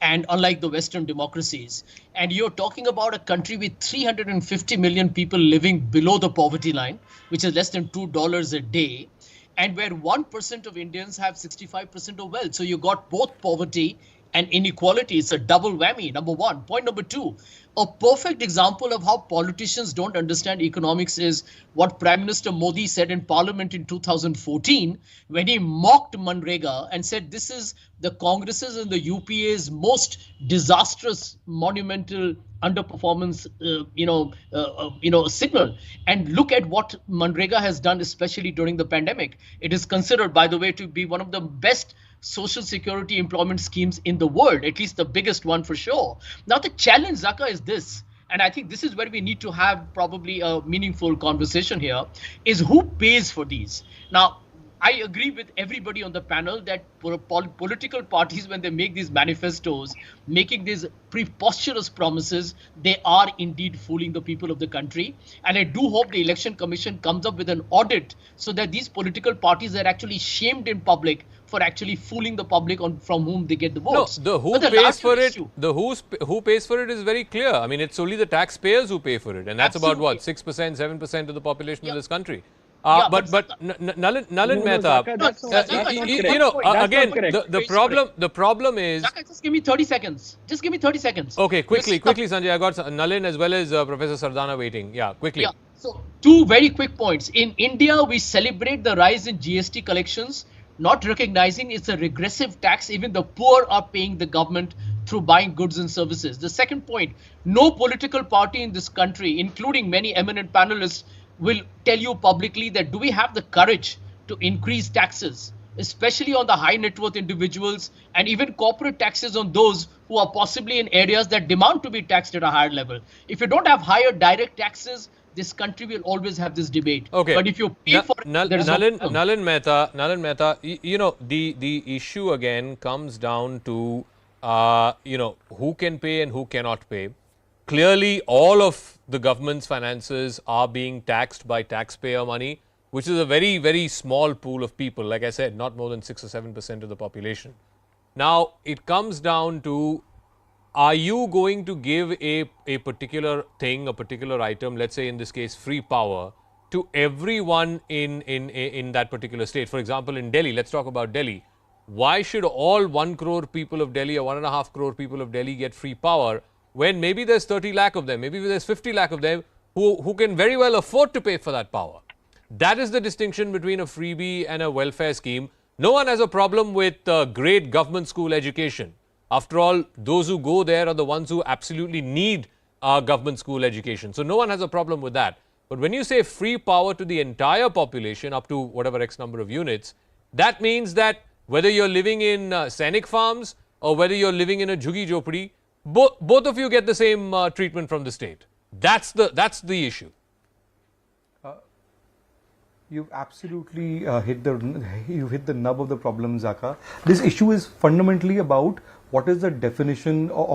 And unlike the Western democracies, and you're talking about a country with 350 million people living below the poverty line, which is less than $2 a day, and where 1% of Indians have 65% of wealth. So you got both poverty and inequality. It's a double whammy, number one. Point number two, a perfect example of how politicians don't understand economics is what Prime Minister Modi said in Parliament in 2014 when he mocked Manrega and said this is the Congress's and the UPA's most disastrous, monumental underperformance, signal. And look at what Manrega has done, especially during the pandemic. It is considered, by the way, to be one of the best social security employment schemes in the world, at least the biggest one for sure. Now, the challenge, Zaka, is this, and I think this is where we need to have probably a meaningful conversation here, is who pays for these? Now, I agree with everybody on the panel that political parties, when they make these manifestos, making these preposterous promises, they are indeed fooling the people of the country. And I do hope the Election Commission comes up with an audit so that these political parties are actually shamed in public for actually fooling the public from whom they get the votes. No, who pays for it? Who pays for it is very clear. I mean, it's only the taxpayers who pay for it, and that's about what, 6%, 7% of the population of this country. But Nalin Mehta, the problem is. Zaka, just give me 30 seconds. Just give me 30 seconds. Okay, quickly, Sanjay. I got Nalin as well as Professor Sardana waiting. Yeah, quickly. Yeah. So, 2 very quick points. In India, we celebrate the rise in GST collections, not recognizing it's a regressive tax. Even the poor are paying the government through buying goods and services. The second point, no political party in this country, including many eminent panelists, will tell you publicly that do we have the courage to increase taxes, especially on the high net worth individuals and even corporate taxes on those who are possibly in areas that demand to be taxed at a higher level. If you don't have higher direct taxes, this country will always have this debate. Okay. But if you pay for it, there is Nalin Mehta, the issue again comes down to, who can pay and who cannot pay. Clearly, all of the government's finances are being taxed by taxpayer money, which is a very, very small pool of people. Like I said, not more than 6 or 7% of the population. Now, it comes down to, are you going to give a particular thing, a particular item, let's say in this case, free power, to everyone in that particular state? For example, in Delhi, let's talk about Delhi. Why should all 1 crore people of Delhi or 1.5 crore people of Delhi get free power when maybe there's 30 lakh of them, maybe there's 50 lakh of them who can very well afford to pay for that power? That is the distinction between a freebie and a welfare scheme. No one has a problem with great government school education. After all, those who go there are the ones who absolutely need government school education. So no one has a problem with that. But when you say free power to the entire population up to whatever X number of units, that means that whether you're living in scenic farms or whether you're living in a jhuggi jhopdi, both of you get the same treatment from the state. That's the issue. You've absolutely hit the nub of the problem, Zaka. This issue is fundamentally about what is the definition of